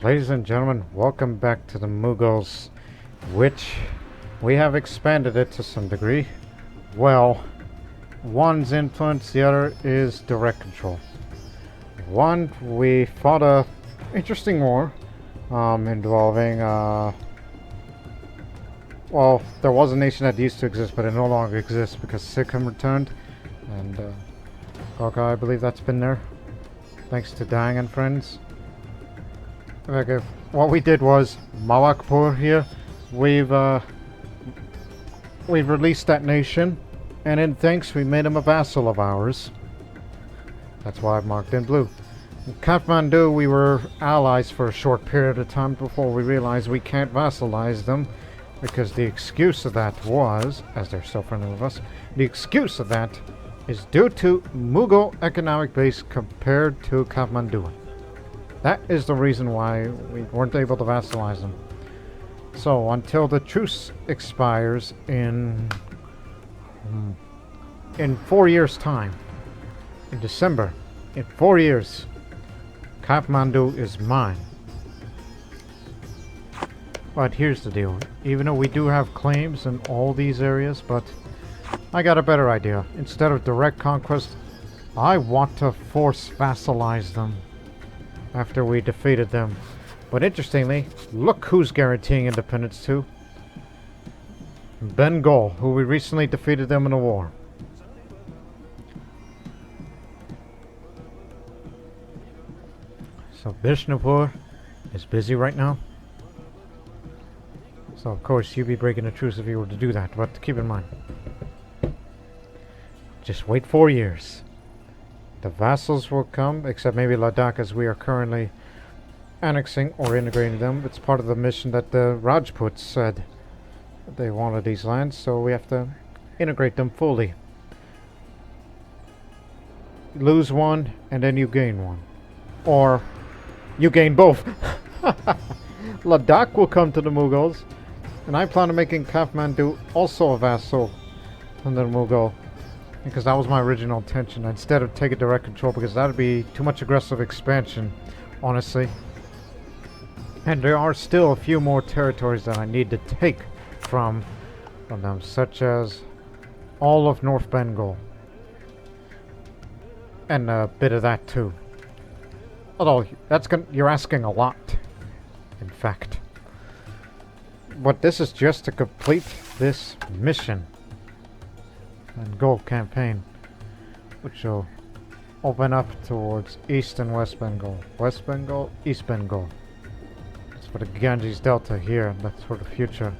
Ladies and gentlemen, welcome back to the Mughals, which we have expanded it to some degree. Well, one's influence, the other is direct control. One, we fought a interesting war involving, well, there was a nation that used to exist, but it no longer exists because Sikkim returned, and Gorka, I believe that's been there, thanks to Dang and friends. Okay, what we did was Malakpur here. We've released that nation, and in thanks we made him a vassal of ours. That's why I've marked in blue. In Kathmandu, we were allies for a short period of time before we realized we can't vassalize them, because the excuse of that was, as they're still friendly with us, the excuse of that is due to Mughal economic base compared to Kathmandu. That is the reason why we weren't able to vassalize them. So, until the truce expires in 4 years' time, in December, in 4 years, Kathmandu is mine. But here's the deal. Even though we do have claims in all these areas, but I got a better idea. Instead of direct conquest, I want to force vassalize them after we defeated them. But interestingly, look who's guaranteeing independence to. Bengal, who we recently defeated them in a war. So Bishnupur is busy right now. So of course you'd be breaking a truce if you were to do that, but keep in mind, just wait 4 years. The vassals will come, except maybe Ladakh, as we are currently annexing or integrating them. It's part of the mission that the Rajputs said they wanted these lands, so we have to integrate them fully. Lose one, and then you gain one. Or you gain both. Ladakh will come to the Mughals, and I plan on making Kathmandu also a vassal under the Mughal, because that was my original intention, instead of taking direct control, because that would be too much aggressive expansion, honestly. And there are still a few more territories that I need to take from them, such as all of North Bengal. And a bit of that too. Although, you're asking a lot, in fact. But this is just to complete this mission and goal campaign, which will open up towards East and West Bengal. West Bengal, East Bengal. That's for the Ganges Delta here, and that's for the future.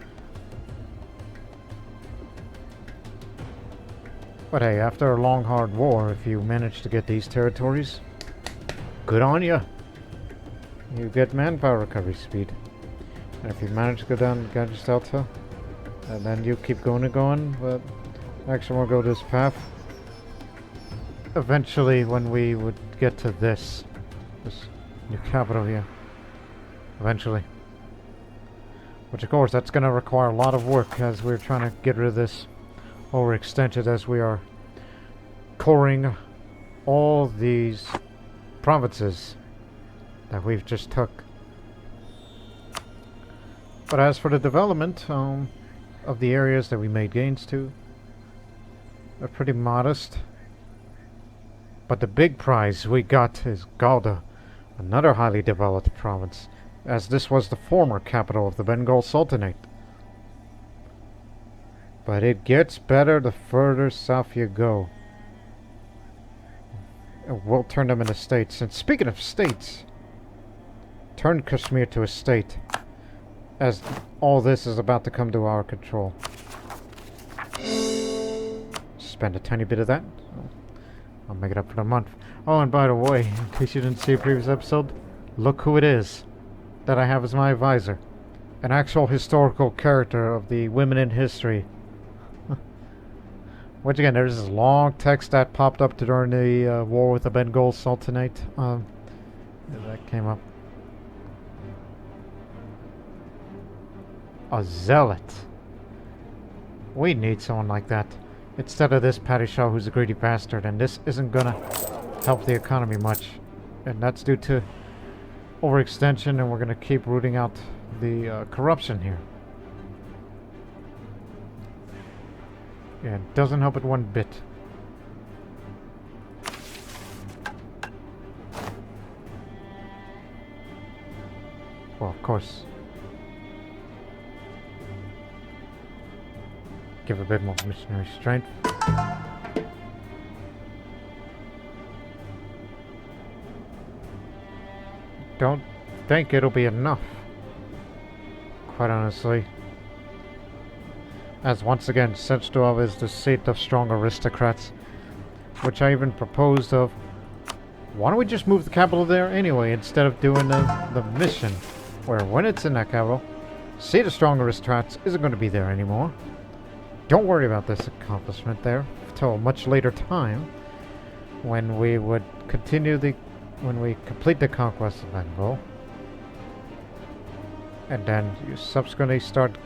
But hey, after a long hard war, if you manage to get these territories, good on you. You get manpower recovery speed. And if you manage to go down the Ganges Delta, and then you keep going and going, but actually we'll go this path. Eventually, when we would get to this new capital here. Eventually. Which of course, that's going to require a lot of work as we're trying to get rid of this overextension, as we are coring all these provinces that we've just took. But as for the development of the areas that we made gains to, they're pretty modest. But the big prize we got is Gauda, another highly developed province, as this was the former capital of the Bengal Sultanate. But it gets better the further south you go. We'll turn them into states. And speaking of states, turn Kashmir to a state, as all this is about to come to our control. Spend a tiny bit of that. I'll make it up for the month. Oh, and by the way, in case you didn't see a previous episode, look who it is that I have as my advisor. An actual historical character of the women in history. Which again, there's this long text that popped up during the war with the Bengal Sultanate. That came up. A zealot. We need someone like that. Instead of this Paddy Shaw who's a greedy bastard, and this isn't gonna help the economy much. And that's due to overextension, and we're going to keep rooting out the corruption here. Yeah, it doesn't help it one bit. Well, of course. Give a bit more missionary strength. Don't think it'll be enough, quite honestly. As once again, Senstov is the seat of strong aristocrats, which I even proposed of, why don't we just move the capital there anyway, instead of doing the mission, where when it's in that capital, seat of strong aristocrats isn't going to be there anymore. Don't worry about this accomplishment there until a much later time, when we would when we complete the conquest of Bengal, and then you subsequently start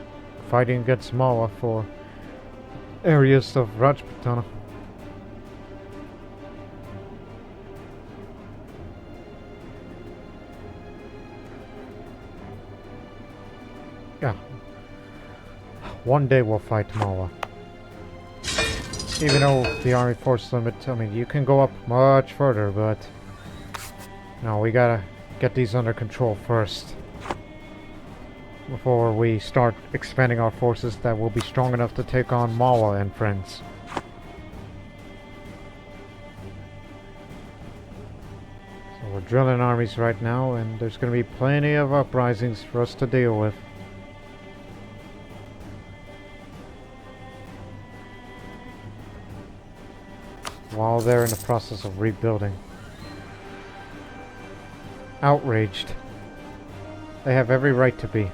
fighting against Malla for areas of Rajputana. Yeah. One day we'll fight Malla. Even though the army force limit, I mean, you can go up much further, but no, we gotta get these under control first before we start expanding our forces that will be strong enough to take on Malla and friends. So we're drilling armies right now, and there's going to be plenty of uprisings for us to deal with. While they're in the process of rebuilding. Outraged. They have every right to be.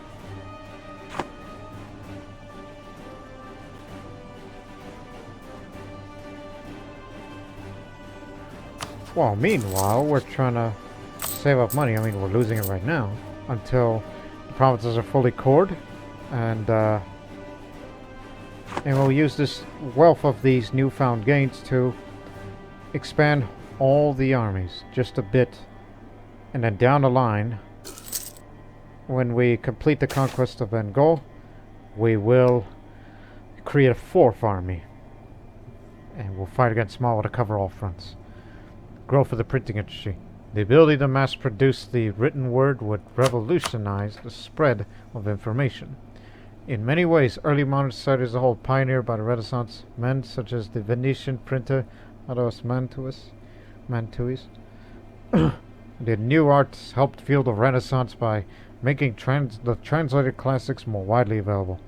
Well, meanwhile, we're trying to save up money. I mean, we're losing it right now until the provinces are fully cored, and we'll use this wealth of these newfound gains to expand all the armies just a bit. And then down the line, when we complete the conquest of Bengal, we will create a fourth army. And we'll fight against Malla to cover all fronts. Growth of the printing industry. The ability to mass produce the written word would revolutionize the spread of information. In many ways, early modern society as a whole, pioneered by the Renaissance men such as the Venetian printer Ados Mantuis. The new arts helped fuel the Renaissance by making the translated classics more widely available.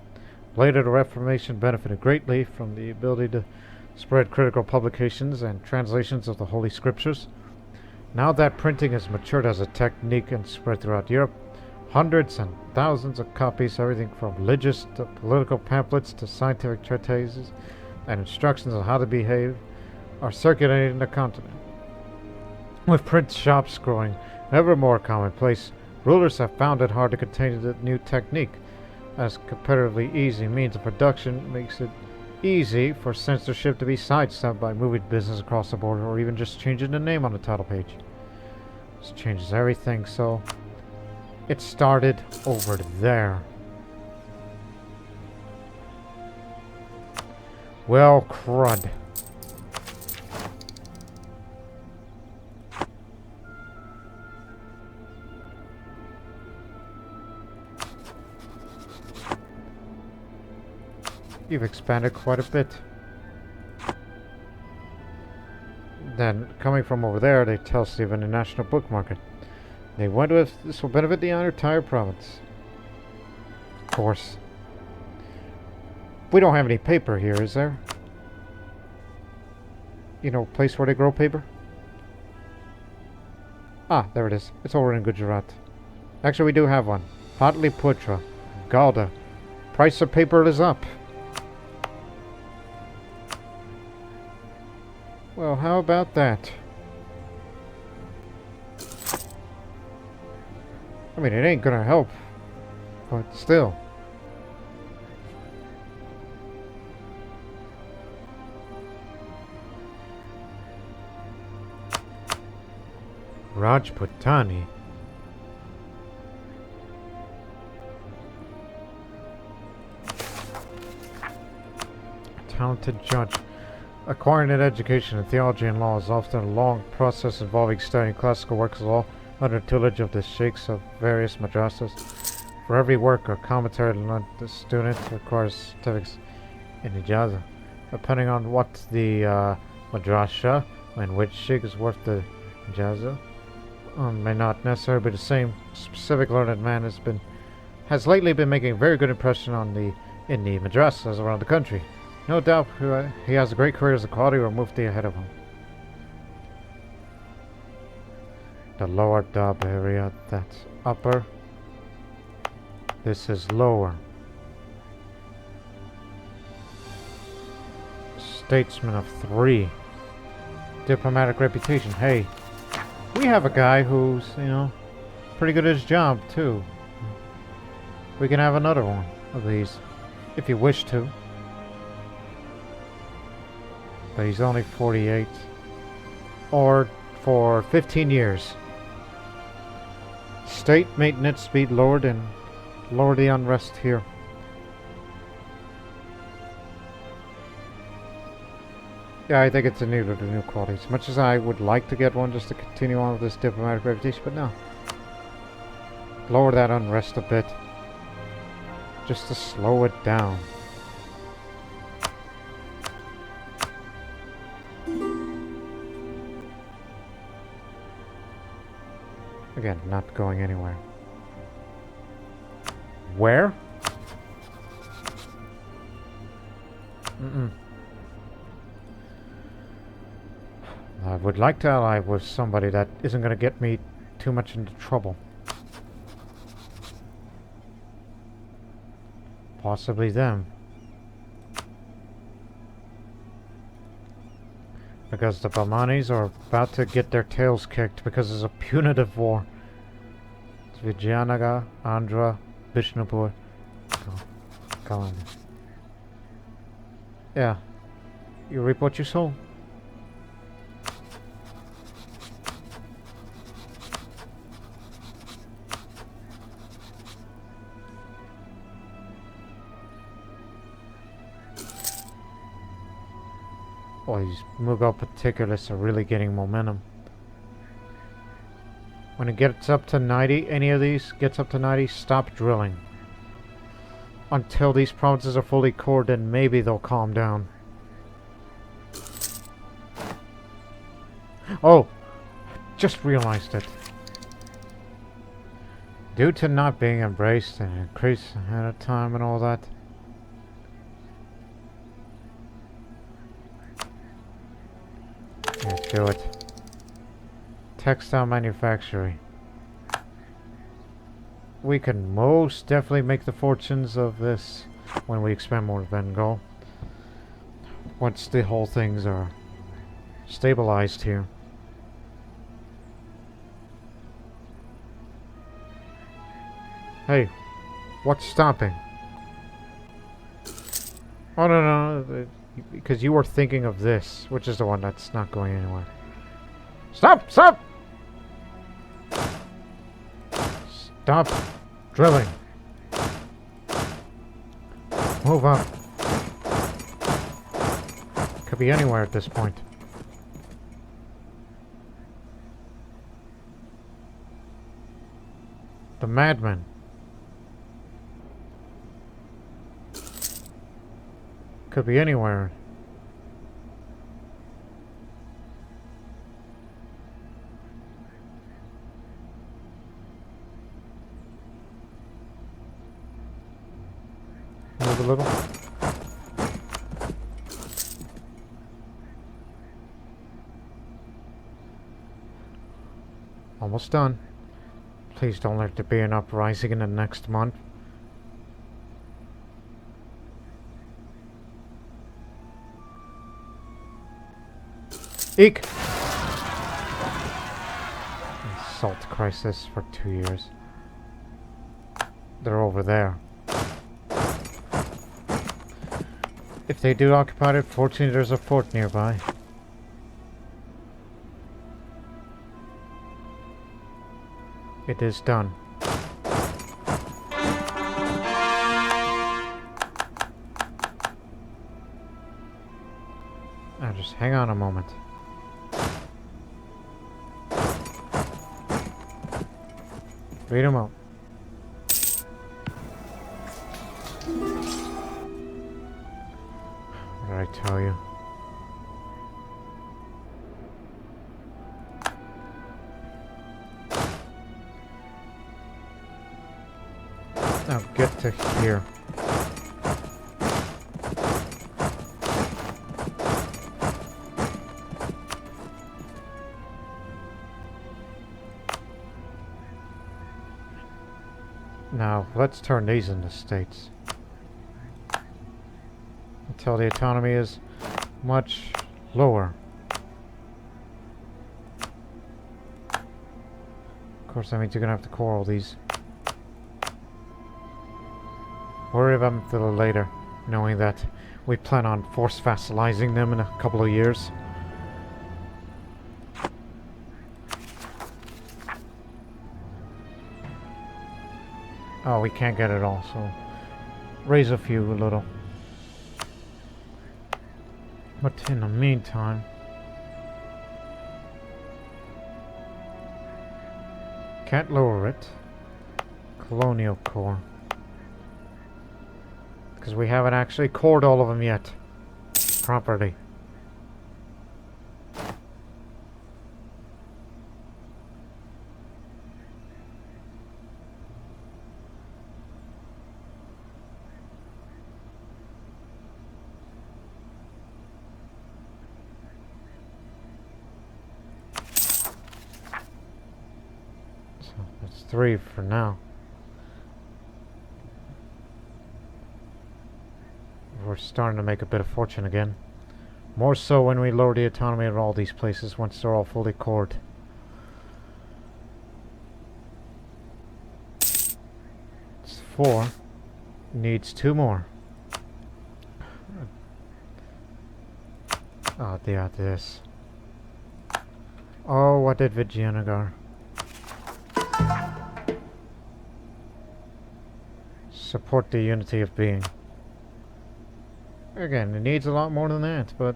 Later, the Reformation benefited greatly from the ability to spread critical publications and translations of the Holy Scriptures. Now that printing has matured as a technique and spread throughout Europe, hundreds and thousands of copies, everything from religious to political pamphlets to scientific treatises and instructions on how to behave, are circulated in the continent. With print shops growing ever more commonplace, rulers have found it hard to contain the new technique, as comparatively easy means of production makes it easy for censorship to be sidestepped by moving business across the border, or even just changing the name on the title page. This changes everything, so it started over there. Well, crud. You've expanded quite a bit. Then, coming from over there, they tell Stephen the national book market. They wonder if this will benefit the entire province. Of course. We don't have any paper here, is there? You know, place where they grow paper? Ah, there it is. It's over in Gujarat. Actually, we do have one. Patliputra, Galda. Price of paper is up. Well, how about that? I mean, it ain't gonna help, but still. Rajputani. talented judge. Acquiring an education in theology and law is often a long process involving studying classical works of law under tutelage of the sheikhs of various madrasas. For every work or commentary learned, the student requires certificates in ijazah. Depending on what the madrasa in which sheikh is worth the ijazah may not necessarily be the same. Specific learned man has lately been making a very good impression in the madrasas around the country. No doubt he has a great career as a Qadi or Mufti ahead of him. The lower Dab area, that's upper. This is lower. Statesman of 3. Diplomatic reputation. Hey, we have a guy who's, pretty good at his job, too. We can have another one of these, if you wish to. But he's only 48. Or for 15 years. State maintenance speed lowered and lower the unrest here. Yeah, I think it's a need of the new qualities. As much as I would like to get one just to continue on with this diplomatic reputation, but no. Lower that unrest a bit. Just to slow it down. Again, not going anywhere. Where? I would like to ally with somebody that isn't going to get me too much into trouble. Possibly them. Because the Bahmanis are about to get their tails kicked because it's a punitive war. It's Vijayanagar, Andhra, Bishnupur. Go on. Yeah. You reap what you sow. Oh, these Mughal particulars are really getting momentum. When it gets up to 90, any of these gets up to 90, stop drilling. Until these provinces are fully cored, then maybe they'll calm down. Oh! Just realized it. Due to not being embraced and increased ahead of time and all that, let's do it. Textile manufacturing. We can most definitely make the fortunes of this when we expand more Bengal. Once the whole things are stabilized here. Hey, what's stopping? Oh no, because you were thinking of this, which is the one that's not going anywhere. Stop! Stop! Stop drilling. Move up. Could be anywhere at this point. The madman. Could be anywhere. Move a little. Almost done. Please don't let there be an uprising in the next month. Eek! Salt crisis for 2 years. They're over there. If they do occupy it, fortunately there's a fort nearby. It is done. hang on a moment. Read them out. What did I tell you? Now get to here. Now, let's turn these into states. Until the autonomy is much lower. Of course, that means you're gonna have to core all these. Worry about them a little later, knowing that we plan on force vassalizing them in a couple of years. Oh, we can't get it all, so raise a few a little. But in the meantime, can't lower it. Colonial core. Because we haven't actually cored all of them yet. Properly. So that's 3 for now. We're starting to make a bit of fortune again. More so when we lower the autonomy at all these places once they're all fully cored. It's 4. Needs 2 more. Oh, yeah, this. Oh, what did Vijayanagar? Support the unity of being. Again, it needs a lot more than that, but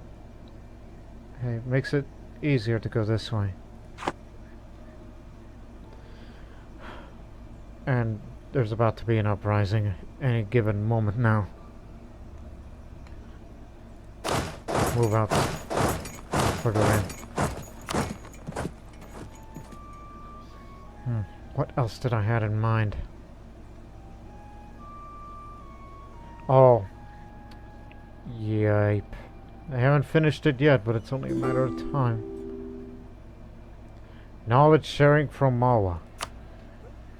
hey, it makes it easier to go this way. And there's about to be an uprising any given moment now. Move out further in. What else did I had in mind? Oh. Yipe. I haven't finished it yet, but it's only a matter of time. Knowledge sharing from Mawa.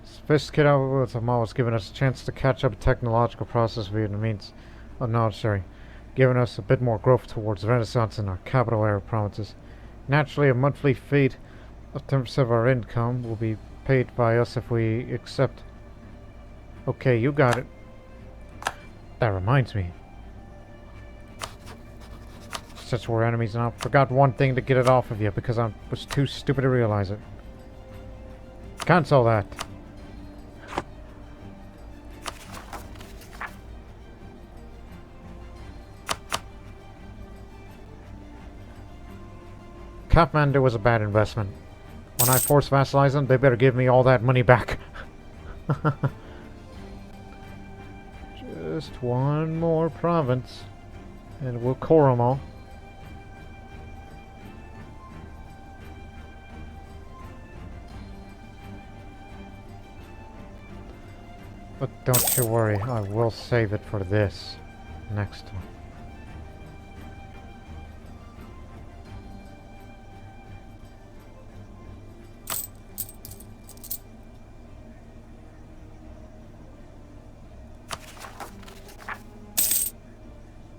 Sophisticated algorithms of Mawa has given us a chance to catch up a technological process via the means of knowledge sharing, giving us a bit more growth towards Renaissance in our capital area provinces. Naturally, a monthly fee of 10% of our income will be paid by us if we accept. Okay, you got it. That reminds me. Such were enemies, and I forgot one thing to get it off of you because I was too stupid to realize it. Cancel that. Kathmandu was a bad investment. When I force vassalize them, they better give me all that money back. Just one more province, and we'll core them all. But don't you worry, I will save it for this next time.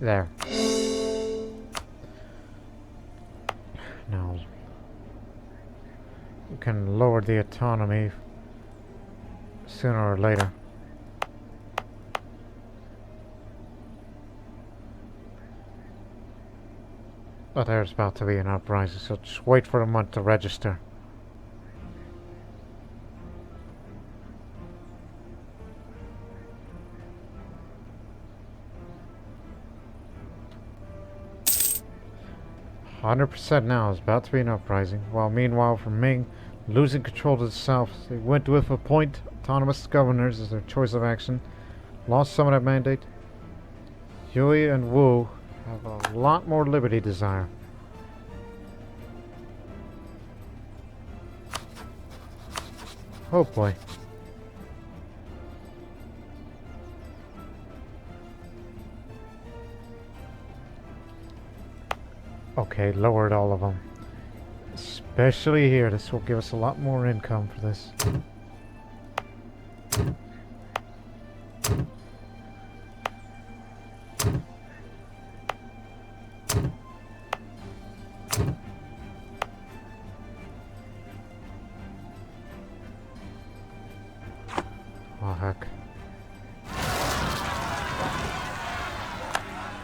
There. Now, you can lower the autonomy sooner or later. But there's about to be an uprising, so just wait for a month to register. 100% now is about to be an uprising, while meanwhile for Ming, losing control to the south, they went with appoint autonomous governors as their choice of action, lost some of that mandate. Yui and Wu have a lot more liberty desire. Oh boy. Okay, lowered all of them. Especially here, this will give us a lot more income for this. Oh heck.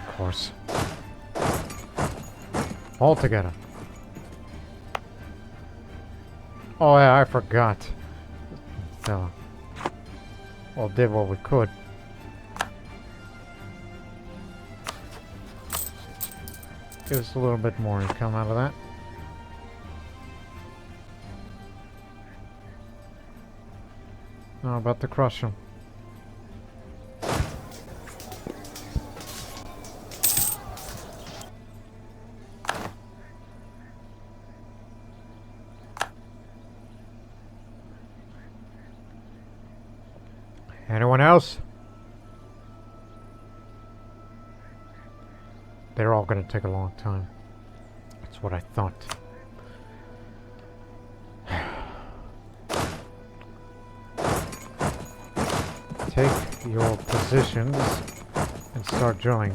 Of course. All together. Oh yeah, I forgot. So, well, did what we could. Give us a little bit more income out of that. Now about to crush them. Anyone else? They're all going to take a long time. That's what I thought. Take your positions and start drilling.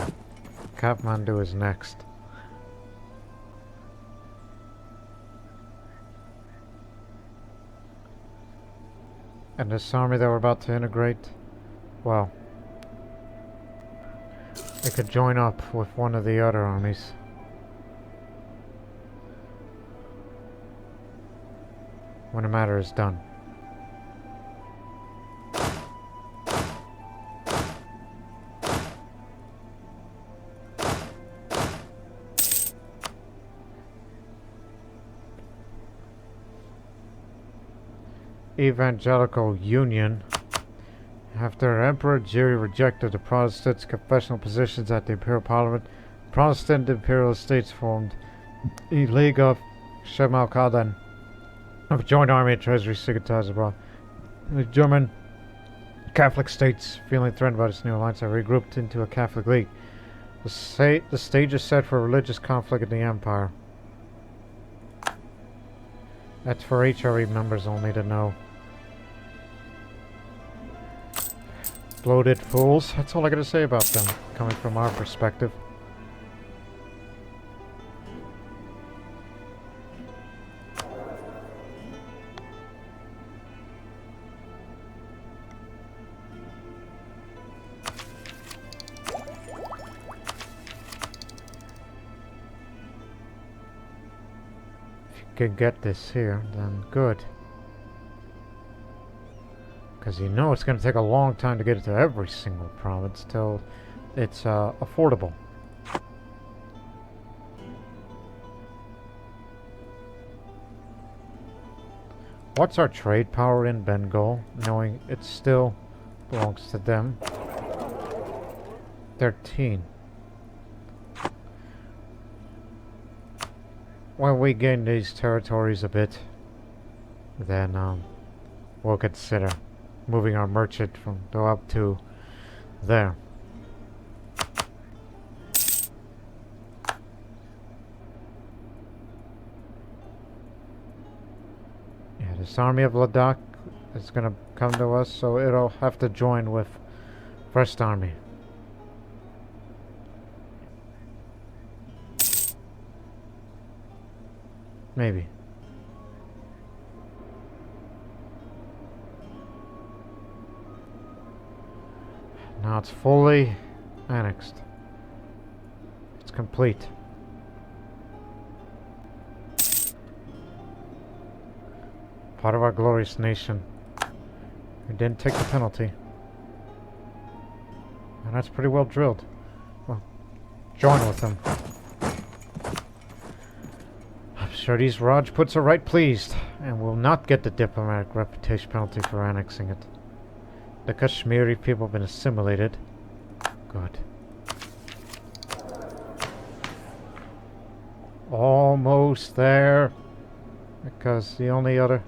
Kathmandu is next. And this army that we're about to integrate, well, it could join up with one of the other armies. When the matter is done. Evangelical Union. After Emperor Jiri rejected the Protestants' confessional positions at the Imperial Parliament, Protestant Imperial States formed a League of Shemal Kadan, of a joint army and treasury signatories abroad. The German Catholic states, feeling threatened by this new alliance, are regrouped into a Catholic League. The stage is set for religious conflict in the Empire. That's for HRE members only to know. Bloated fools. That's all I gotta say about them, coming from our perspective. If you can get this here, then good. Because you know it's going to take a long time to get it to every single province till it's affordable. What's our trade power in Bengal, knowing it still belongs to them? 13. When we gain these territories a bit, then we'll consider moving our merchant from up to there. Yeah, this army of Ladakh is gonna come to us, so it'll have to join with First Army. Maybe. Now it's fully annexed. It's complete. Part of our glorious nation. We didn't take the penalty. And that's pretty well drilled. Well, join with them. sure these Rajputs are right pleased, and will not get the diplomatic reputation penalty for annexing it. The Kashmiri people have been assimilated. Good. Almost there. Because the only other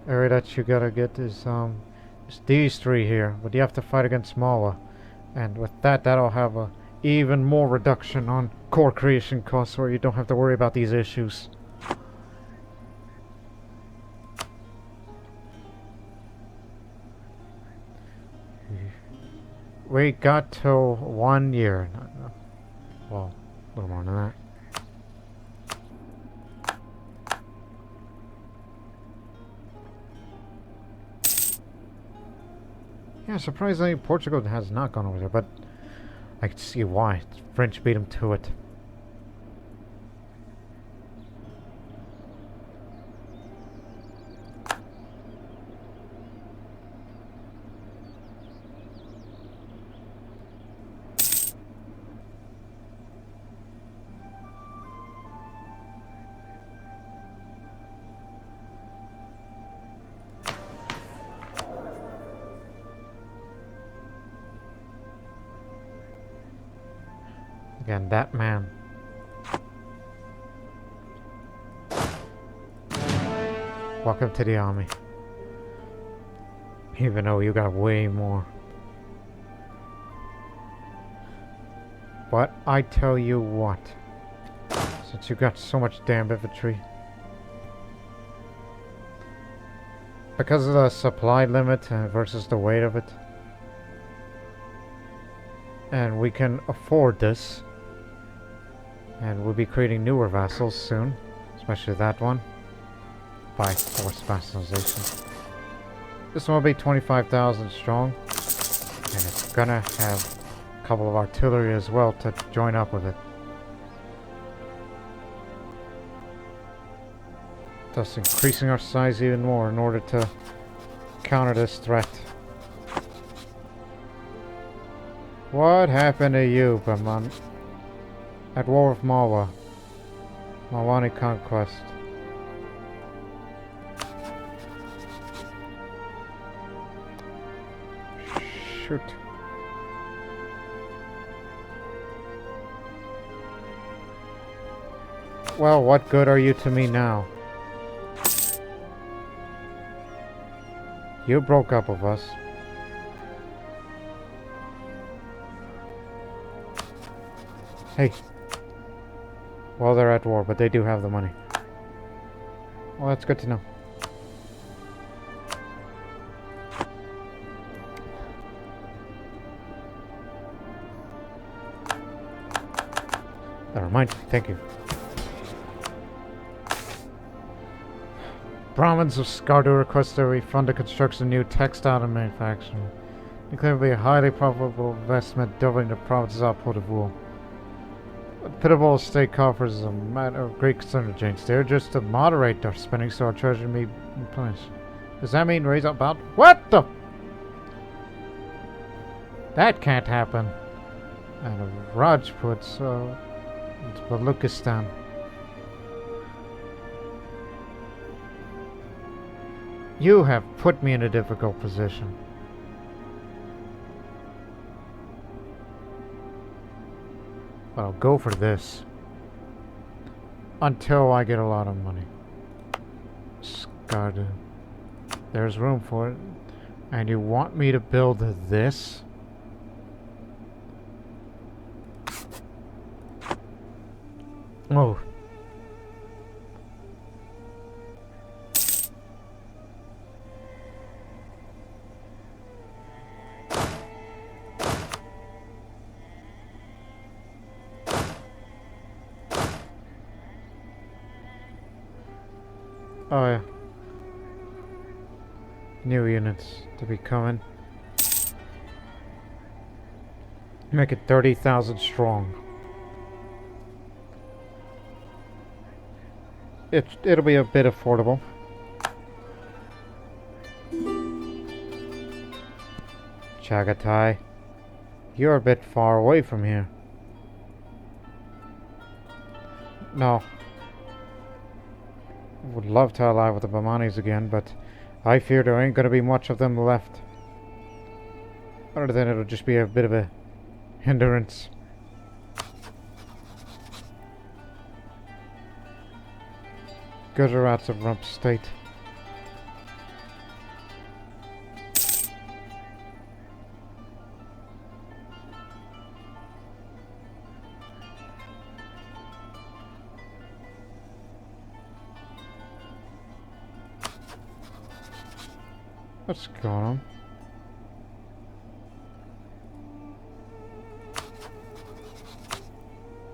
area that you gotta get is these three here. But you have to fight against Mala. And with that, that'll have a even more reduction on core creation costs, where you don't have to worry about these issues. We got till 1 year. Well, a little more than that. Yeah, surprisingly, Portugal has not gone over there, but I can see why. French beat them to it. Again, that man. Welcome to the army. Even though you got way more. But I tell you what. Since you got so much damn infantry. Because of the supply limit versus the weight of it. And we can afford this. And we'll be creating newer vassals soon. Especially that one. By forced vassalization. This one will be 25,000 strong. And it's gonna have a couple of artillery as well to join up with it. Thus increasing our size even more in order to counter this threat. What happened to you, Brahman? At war with Malwa. Malwani conquest. Shoot. Well, what good are you to me now? You broke up with us. Hey. Well, they're at war, but they do have the money. Well, that's good to know. That reminds me, thank you. Brahmins of Skardu request that we fund the construction of new textile and manufacturing. They claim to be a highly profitable investment, doubling the province's output of wool. But pitiable state coffers is a matter of great concern to James. They're just to moderate our spending so our treasury may be replenished. Does that mean raise about what the? That can't happen. And a Rajput, so it's Baluchistan. You have put me in a difficult position. But I'll go for this. Until I get a lot of money. Skardu. There's room for it. And you want me to build this? Oh. Oh yeah. New units to be coming. Make it 30,000 strong. It'll be a bit affordable. Chagatai, you're a bit far away from here. No. would love to ally with the Bamanis again, but I fear there ain't gonna be much of them left. Other than it'll just be a bit of a hindrance. Gujarats of Rump State. What's going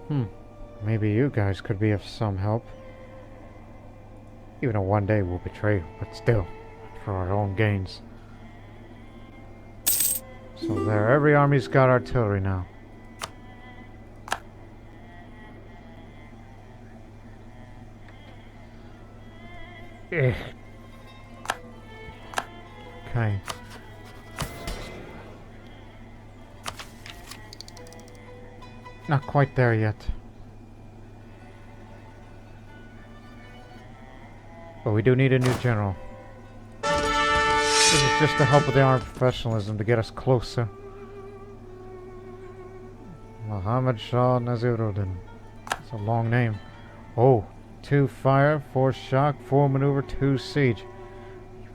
on? Maybe you guys could be of some help. Even though one day we'll betray, but still, for our own gains. So there, every army's got artillery now. Ugh. Okay. Not quite there yet. But we do need a new general. This is just to help with the armed professionalism to get us closer. Muhammad Shah Naziruddin. It's a long name. Oh, 2 fire, 4 shock, 4 maneuver, 2 siege.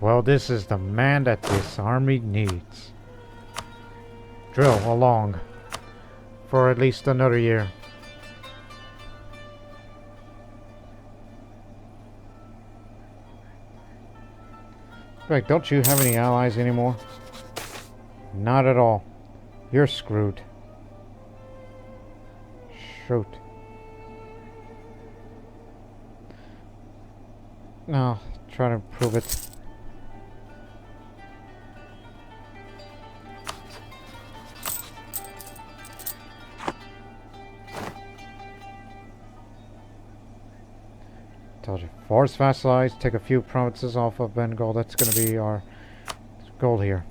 Well, this is the man that this army needs. Drill along for at least another year. Right, don't you have any allies anymore? Not at all. You're screwed. Shoot. No, try to prove it. Told you. Force vassalize, take a few provinces off of Bengal. That's going to be our goal here.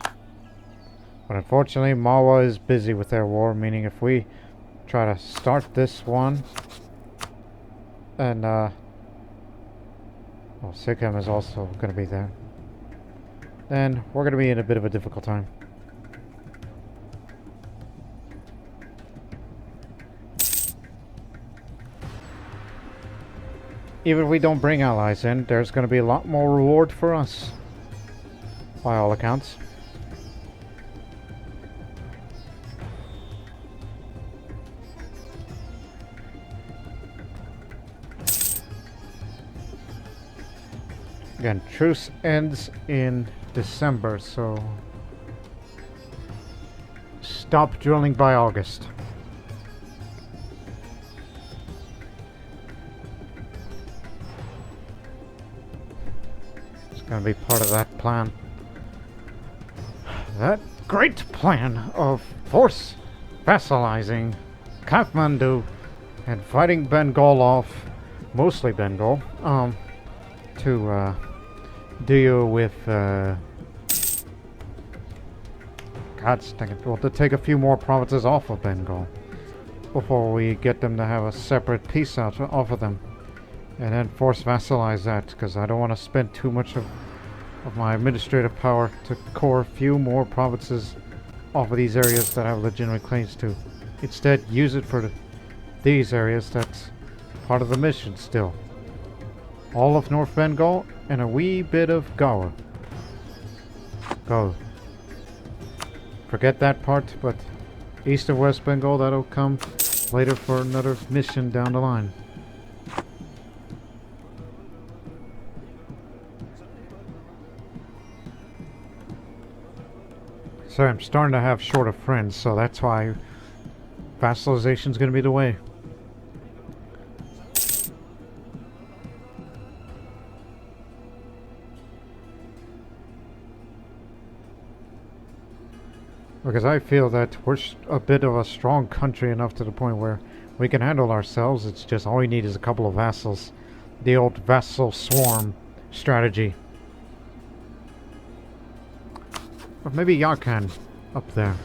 But unfortunately, Malwa is busy with their war, meaning if we try to start this one, and well, Sikkim is also going to be there, then we're going to be in a bit of a difficult time. Even if we don't bring allies in, there's going to be a lot more reward for us, by all accounts. Again, truce ends in December, so stop drilling by August. Gonna be part of that plan. That great plan of force vassalizing Kathmandu and fighting Bengal off, mostly Bengal, to deal with God's dang it, well, to take a few more provinces off of Bengal before we get them to have a separate peace out off of them. And then force vassalize that, because I don't want to spend too much of my administrative power to core a few more provinces off of these areas that have legitimate claims to. Instead, use it for these areas that's part of the mission still. All of North Bengal and a wee bit of Goa. Go. Forget that part, but east of West Bengal, that'll come later for another mission down the line. So I'm starting to have short of friends, so that's why vassalization is going to be the way. Because I feel that we're a bit of a strong country enough to the point where we can handle ourselves. It's just all we need is a couple of vassals. The old vassal swarm strategy. Or maybe Yarkhan up there.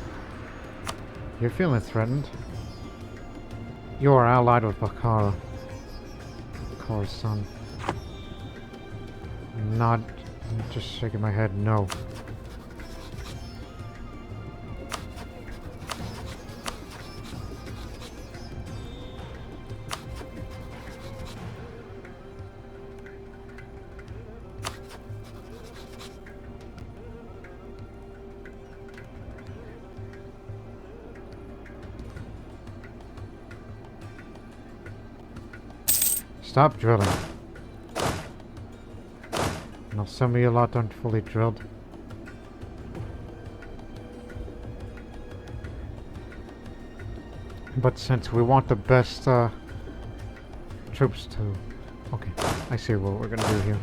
You're feeling threatened. You are allied with Bukhara. Khorasan. not. I'm just shaking my head. No. Stop drilling. Now some of you lot aren't fully drilled. But since we want the best troops to... Okay, I see what we're gonna do here.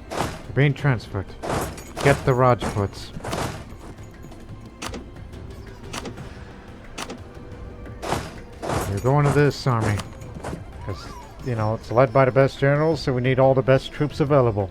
They're being transferred. Get the Rajputs. You're going to this army. Because, you know, it's led by the best generals, so we need all the best troops available.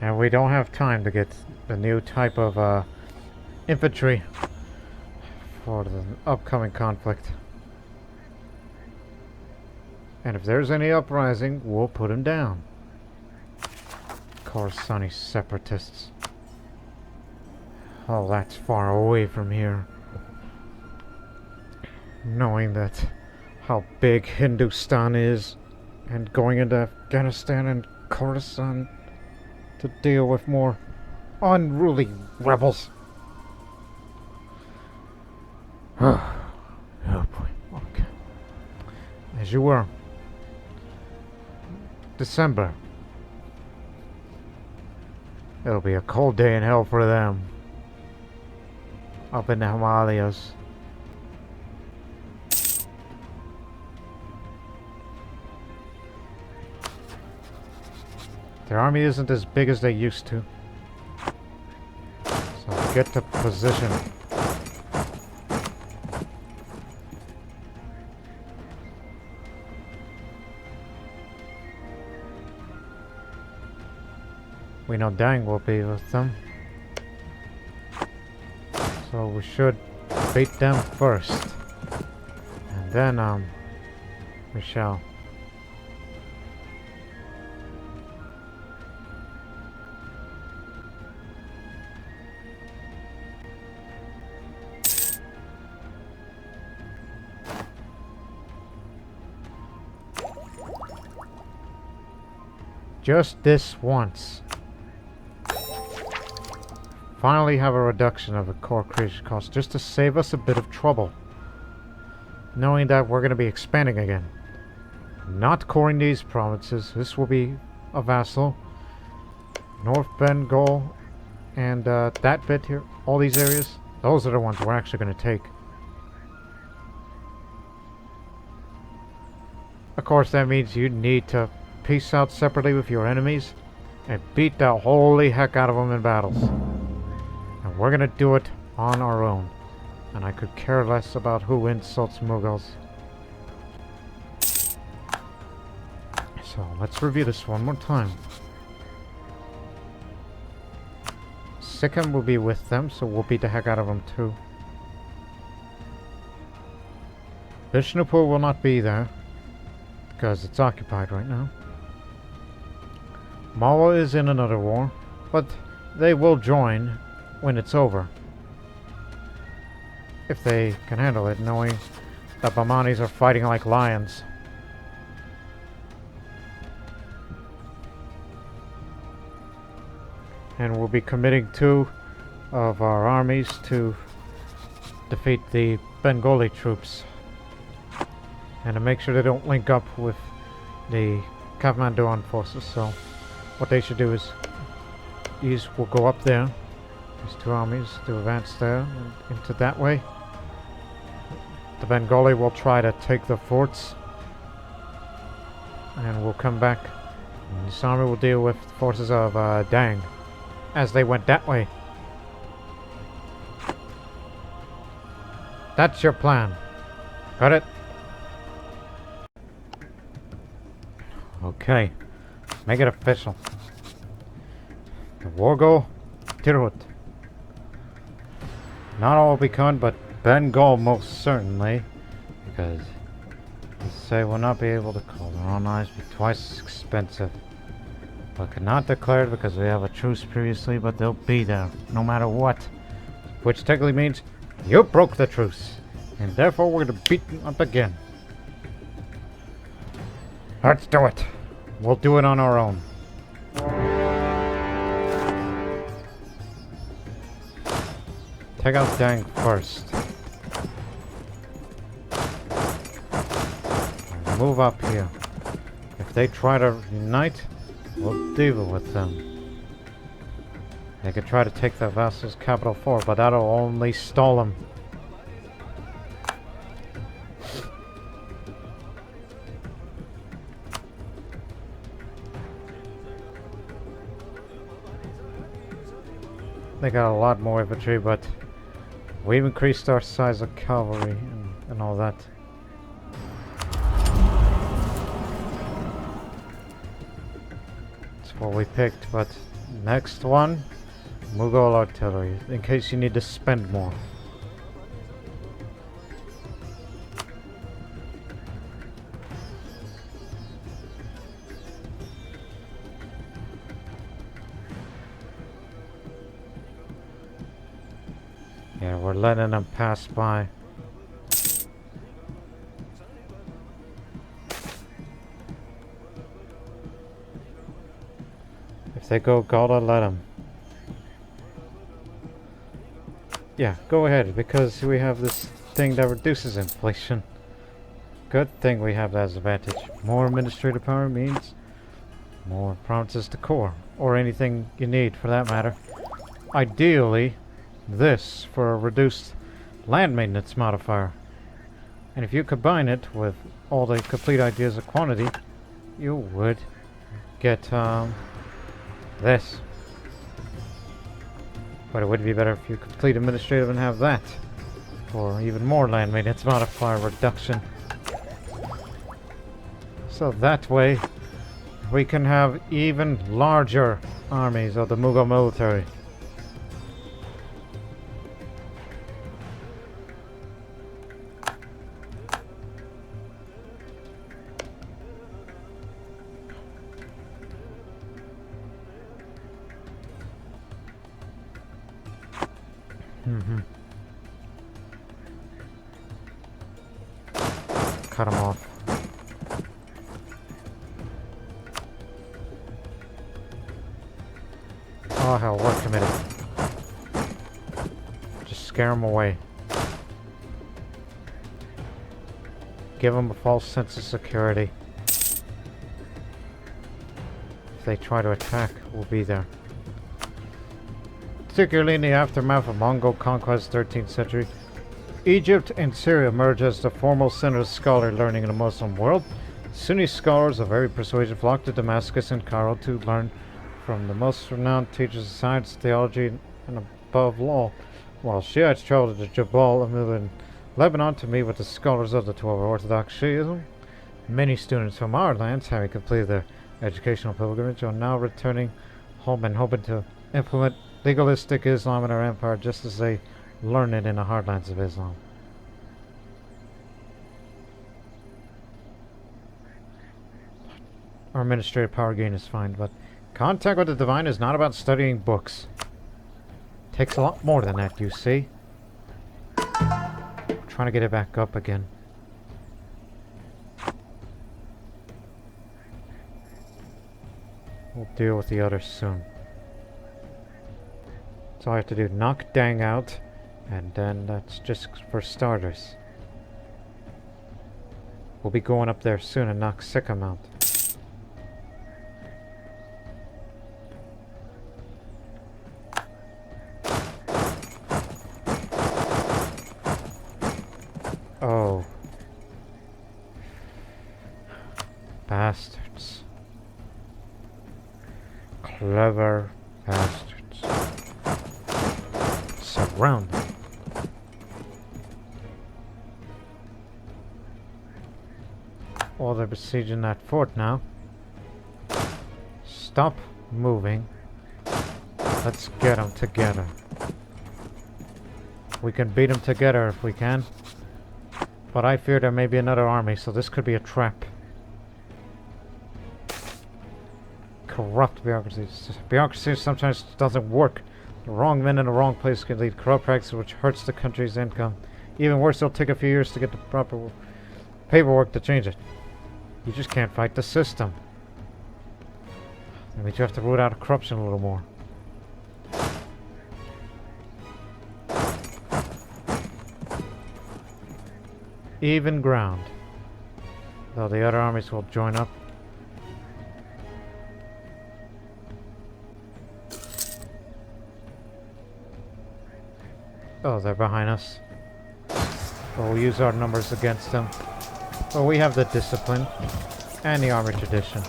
And we don't have time to get the new type of infantry for the upcoming conflict. And if there's any uprising, we'll put them down. Khorassani separatists. Oh, that's far away from here. Knowing that how big Hindustan is, and going into Afghanistan and Khorasan to deal with more unruly rebels. Oh boy, okay. As you were. December. It'll be a cold day in hell for them. Up in the Himalayas. Their army isn't as big as they used to. So get to position. We know Dang will be with them. So we should beat them first. And then, we shall. Just this once. Finally have a reduction of the core creation cost, just to save us a bit of trouble. Knowing that we're going to be expanding again. Not coring these provinces. This will be a vassal. North Bengal and that bit here. All these areas. Those are the ones we're actually going to take. Of course, that means you need to peace out separately with your enemies and beat the holy heck out of them in battles. And we're gonna do it on our own. And I could care less about who insults Mughals. So let's review this one more time. Sikkim will be with them, so we'll beat the heck out of them too. Vishnupur will not be there because it's occupied right now. Malwa is in another war, but they will join when it's over. If they can handle it, knowing that Bahmanis are fighting like lions. And we'll be committing 2 of our armies to defeat the Bengali troops. And to make sure they don't link up with the Kathmanduan forces, so what they should do is these will go up there, these 2 armies to advance there and into that way. The Bengali will try to take the forts and we'll come back, and this army will deal with the forces of Dang as they went that way. That's your plan. Got it? Okay. Make it official. The Wargo Tirut. Not all become, but Bengal most certainly. Because they say we'll not be able to colonize, be twice as expensive. But cannot declare it because we have a truce previously, but they'll be there, no matter what. Which technically means you broke the truce. And therefore we're gonna beat them up again. Let's do it. We'll do it on our own. Take out Dang first. And move up here. If they try to unite, we'll deal with them. They could try to take the vassal's capital forward, but that'll only stall them. They got a lot more infantry, but we've increased our size of cavalry and all that. That's what we picked, but next one, Mughal artillery, in case you need to spend more. Yeah, we're letting them pass by. If they go, gotta let them. Yeah, go ahead, because we have this thing that reduces inflation. Good thing we have that as an advantage. More administrative power means more provinces to core, or anything you need for that matter. Ideally, this for a reduced land maintenance modifier. And if you combine it with all the complete ideas of quantity, you would get this. But it would be better if you complete administrative and have that for even more land maintenance modifier reduction. So that way we can have even larger armies of the Mughal military. Cut them off. Oh hell, we're committed. Just scare them away. Give them a false sense of security. If they try to attack, we'll be there. Particularly in the aftermath of Mongol conquest 13th century, Egypt and Syria emerged as the foremost centers of scholarly learning in the Muslim world. Sunni scholars of every persuasion flocked to Damascus and Cairo to learn from the most renowned teachers of science, theology, and above law, while Shiites traveled to Jabal Amil in Lebanon to meet with the scholars of the 12 Orthodox Shiism. Many students from our lands, having completed their educational pilgrimage, are now returning home and hoping to implement legalistic Islam in our empire just as they learn it in the hardlands of Islam. Our administrative power gain is fine, but contact with the divine is not about studying books. Takes a lot more than that, you see. I'm trying to get it back up again. We'll deal with the others soon. That's all I have to do. Knock Dang out. And then that's just for starters. We'll be going up there soon and knock Sikkim out. Oh. Bastards. Clever bastards. Surround them. Oh, they're besieging that fort now. stop moving. Let's get them together. We can beat them together if we can. But I fear there may be another army, so this could be a trap. Corrupt bureaucracy. Bureaucracy sometimes doesn't work. The wrong men in the wrong place can lead corrupt practices which hurts the country's income. Even worse, it'll take a few years to get the proper paperwork to change it. You just can't fight the system. That means you have to root out corruption a little more. Even ground. Though the other armies will join up. Oh, they're behind us. But we'll use our numbers against them. Well, we have the discipline and the army tradition.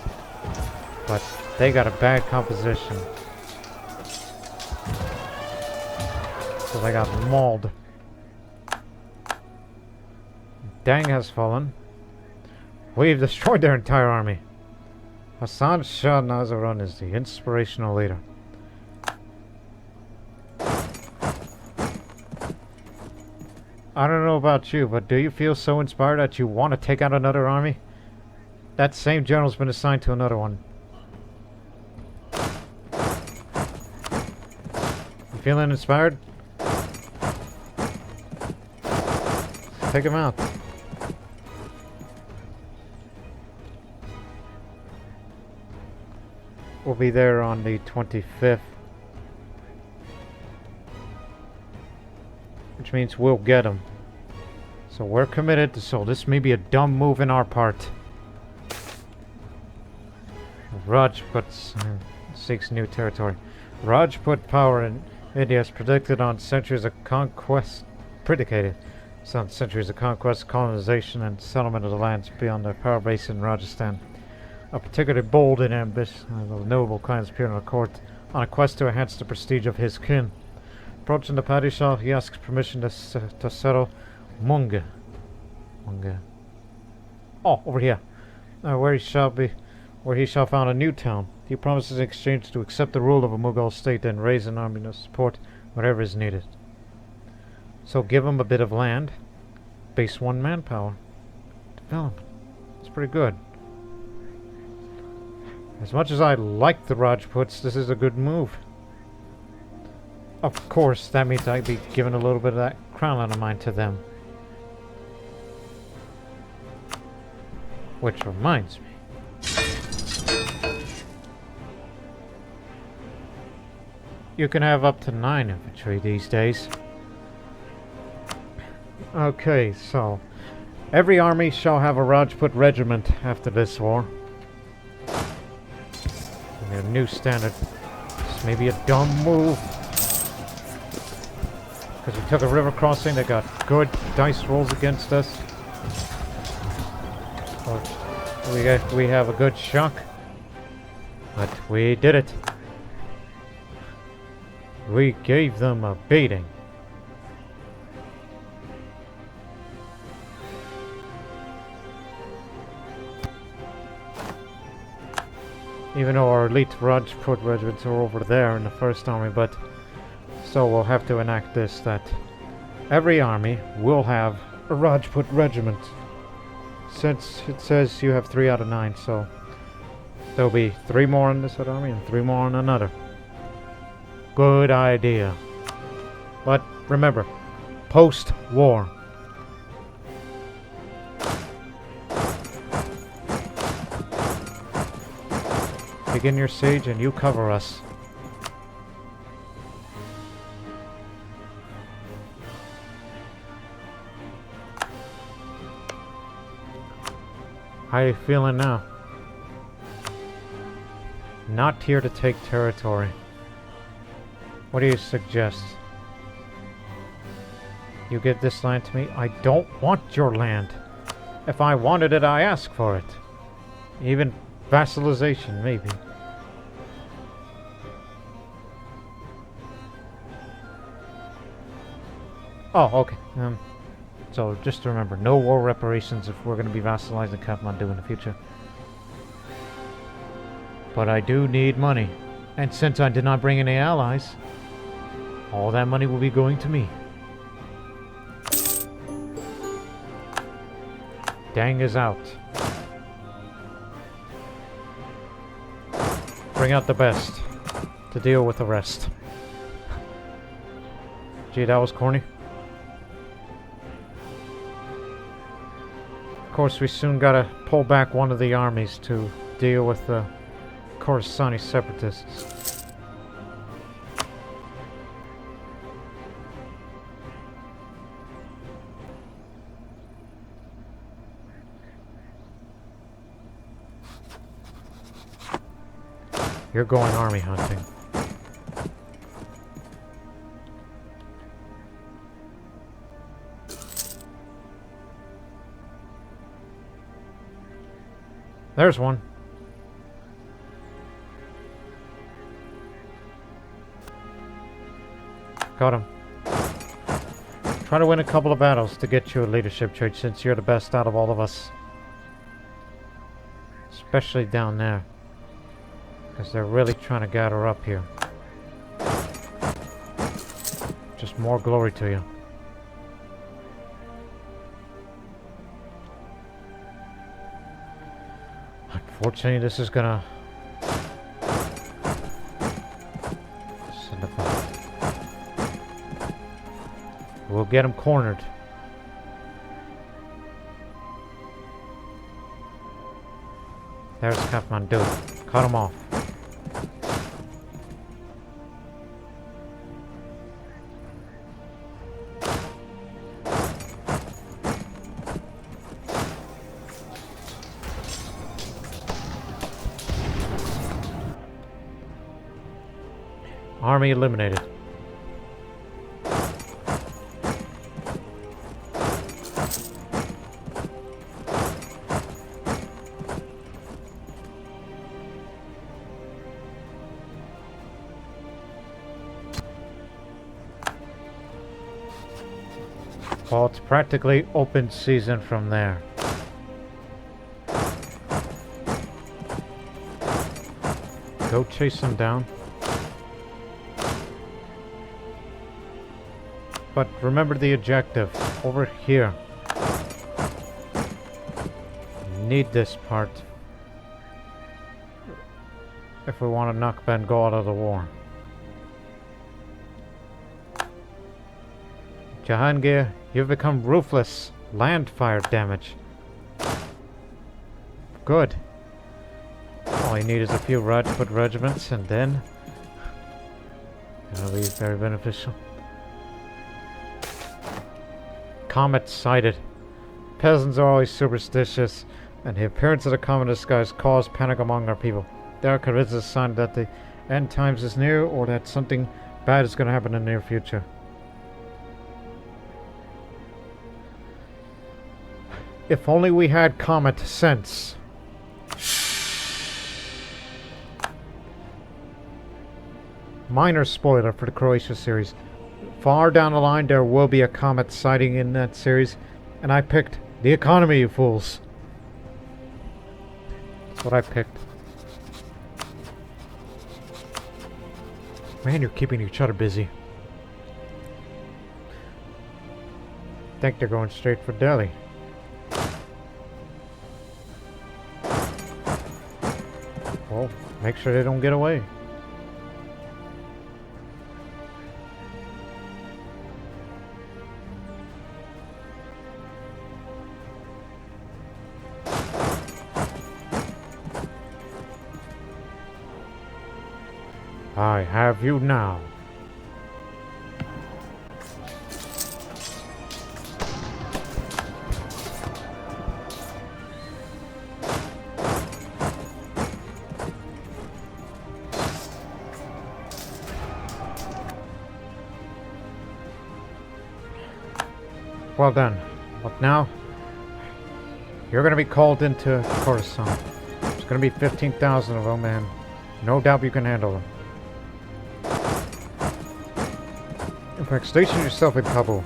But they got a bad composition. So they got mauled. Dang has fallen. We've destroyed their entire army. Hassan Shah Nazarun is the inspirational leader. I don't know about you, but do you feel so inspired that you want to take out another army? That same general's been assigned to another one. You feeling inspired? Take him out. We'll be there on the 25th. Which means we'll get them. So we're committed to, so this may be a dumb move in our part. Rajput seeks new territory. Rajput power in India is predicted on centuries of conquest, predicated on centuries of conquest, colonization, and settlement of the lands beyond their power base in Rajasthan. A particularly bold and ambitious noble clans appear in the court on a quest to enhance the prestige of his kin. Approaching the Padishah, he asks permission to settle Munga. Oh, over here. Where he shall found a new town. He promises in exchange to accept the rule of a Mughal state and raise an army to support whatever is needed. So give him a bit of land. Base 1 manpower. Development. It's pretty good. As much as I like the Rajputs, this is a good move. Of course, that means I'd be giving a little bit of that crown of mine to them. Which reminds me. You can have up to 9 infantry these days. Okay, so every army shall have a Rajput regiment after this war. A new standard. This may be a dumb move. Because we took a river crossing that got good dice rolls against us. We have a good shock. But we did it. We gave them a beating. Even though our elite Rajput regiments are over there in the first army, but so we'll have to enact this, that every army will have a Rajput regiment. Since it says you have 3 out of 9, so there'll be 3 more in this other army and 3 more in another. Good idea. But remember, post-war. Begin your siege and you cover us. How are you feeling now? Not here to take territory. What do you suggest? You give this land to me? I don't want your land. If I wanted it, I ask for it. Even vassalization, maybe. Oh, okay. So just remember, no war reparations if we're going to be vassalizing Kathmandu in the future. But I do need money. And since I did not bring any allies, all that money will be going to me. Dang is out. Bring out the best to deal with the rest. Gee, that was corny. Of course, we soon gotta pull back one of the armies to deal with the Khorassani separatists. You're going army hunting. There's one. Got him. Try to win a couple of battles to get you a leadership trait since you're the best out of all of us. Especially down there. Because they're really trying to gather up here. Just more glory to you. Unfortunately, this is gonna send up. We'll get him cornered. There's Kathmandu. Cut him off. Army eliminated. Well, it's practically open season from there. Go chase them down. But remember the objective. Over here. Need this part. If we want to knock Bengal out of the war. Jahangir, you've become ruthless. Land fire damage. Good. All you need is a few Rajput regiments and then that'll be very beneficial. Comet sighted. Peasants are always superstitious, and the appearance of the comet in the skies caused panic among our people. There is a sign that the end times is near, or that something bad is going to happen in the near future. If only we had comet sense. Minor spoiler for the Croatia series. Far down the line, there will be a comet sighting in that series, and I picked the economy, you fools. That's what I picked. Man, you're keeping each other busy. Think they're going straight for Delhi. Well, make sure they don't get away. I have you now. Well done. But now, you're going to be called into Khorasan. There's going to be 15,000 of them, and no doubt you can handle them. In fact, station yourself in Kabul.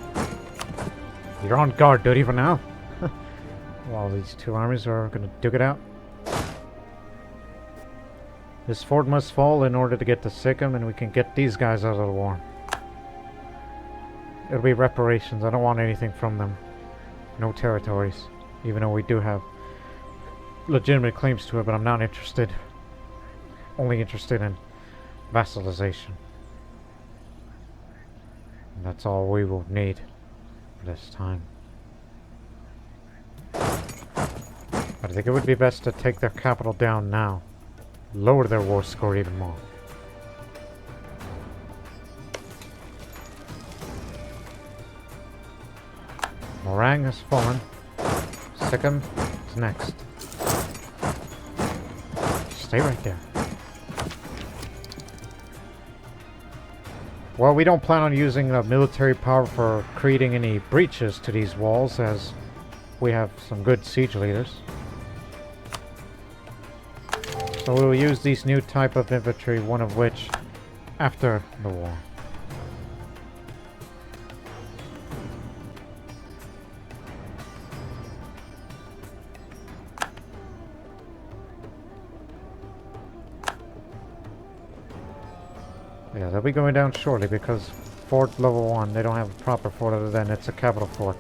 You're on guard duty for now. While these two armies are going to duke it out. This fort must fall in order to get to Sikkim, and we can get these guys out of the war. It'll be reparations. I don't want anything from them. No territories. Even though we do have legitimate claims to it, but I'm not interested. Only interested in vassalization. And that's all we will need for this time. But I think it would be best to take their capital down now. Lower their war score even more. Morang has fallen. Sikkim is next. Stay right there. Well, we don't plan on using military power for creating any breaches to these walls, as we have some good siege leaders. So we will use these new type of infantry, one of which after the war. Yeah, they'll be going down shortly because fort level 1, they don't have a proper fort other than it's a capital fort.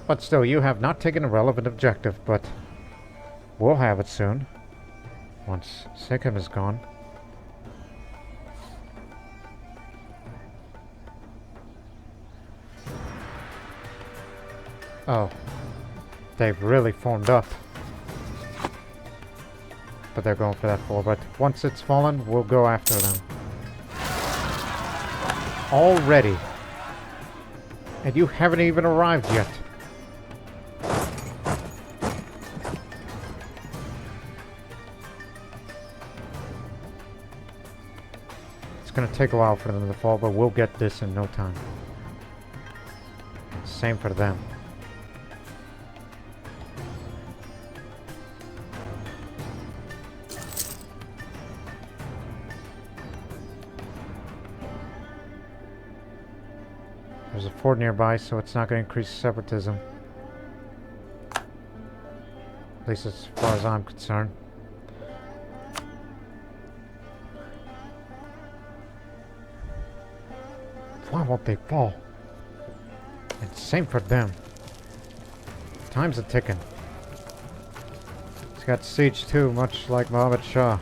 But still, you have not taken a relevant objective, but we'll have it soon. Once Sikkim is gone. Oh. They've really formed up. But they're going for that fort. But once it's fallen, we'll go after them. Already. And you haven't even arrived yet. It's going to take a while for them to fall, but we'll get this in no time. Same for them. There's a fort nearby, so it's not going to increase separatism. At least as far as I'm concerned. Why won't they fall? And same for them. Time's a ticking. He's got siege too, much like Muhammad Shah.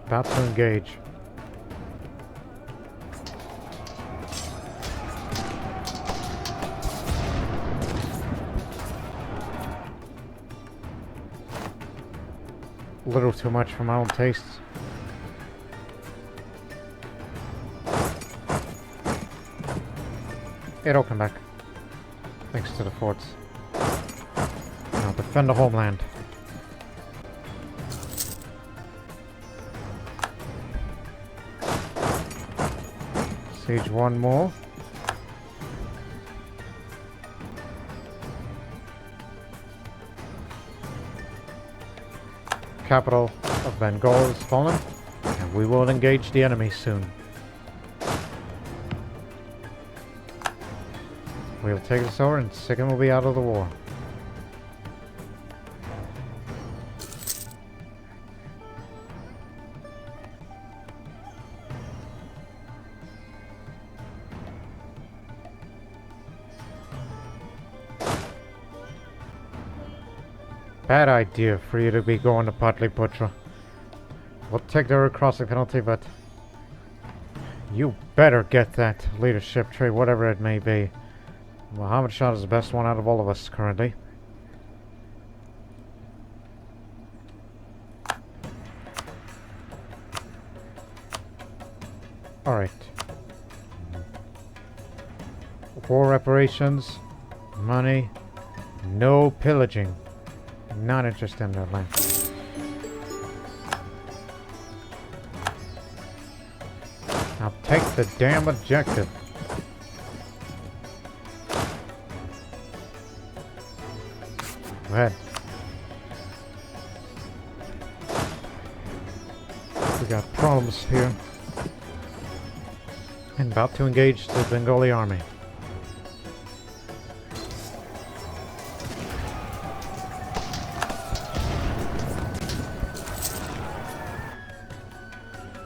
About to engage. A little too much for my own tastes. It'll come back. Thanks to the forts. Now defend the homeland. Siege one more. Capital of Bengal is fallen, and we will engage the enemy soon. We'll take this over and Sikkim will be out of the war. Bad idea for you to be going to Patliputra. We'll take the road crossing penalty, but you better get that leadership trait, whatever it may be. Muhammad Shah is the best one out of all of us currently. Alright. War reparations, money, no pillaging. Not interested in their land. Now take the damn objective. Go ahead. We got problems here. And about to engage the Bengali army.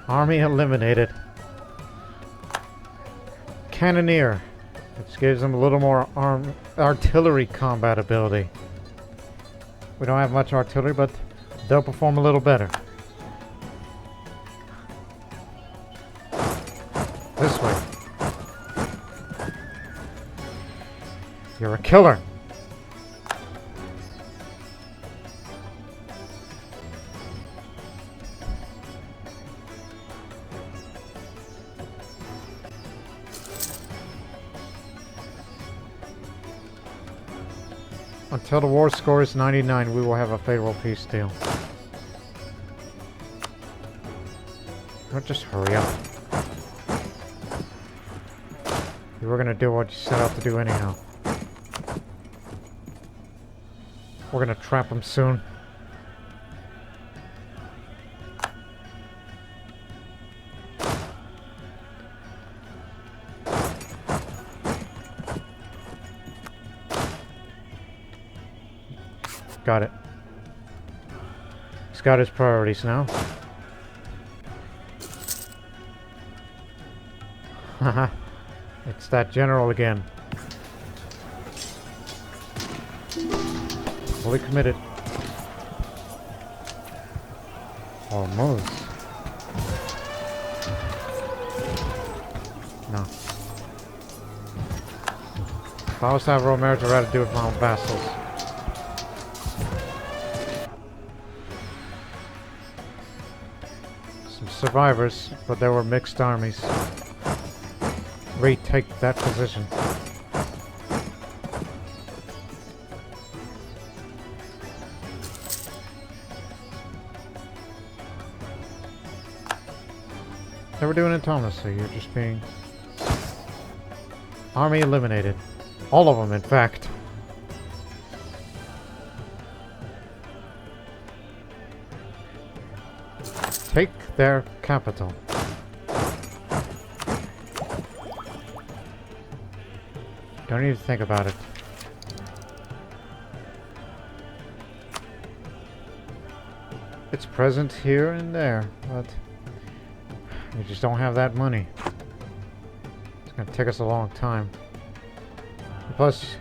Army eliminated. Cannoneer, which gives them a little more artillery combat ability. We don't have much artillery, but they'll perform a little better. This way. You're a killer. Until the war score is 99, we will have a favorable peace deal. Don't just hurry up. You were gonna do what you set out to do anyhow. We're gonna trap him soon. Got it. He's got his priorities now. Haha. It's that general again. Fully committed. Almost. No. If I was to have Royal marriage, I'd rather do it with my own vassals. Some survivors, but there were mixed armies. Retake that position. They were doing autonomously. You're just being... Army eliminated. All of them, in fact. Take their capital. Don't even think about it. It's present here and there, but we just don't have that money. It's gonna take us a long time. Plus,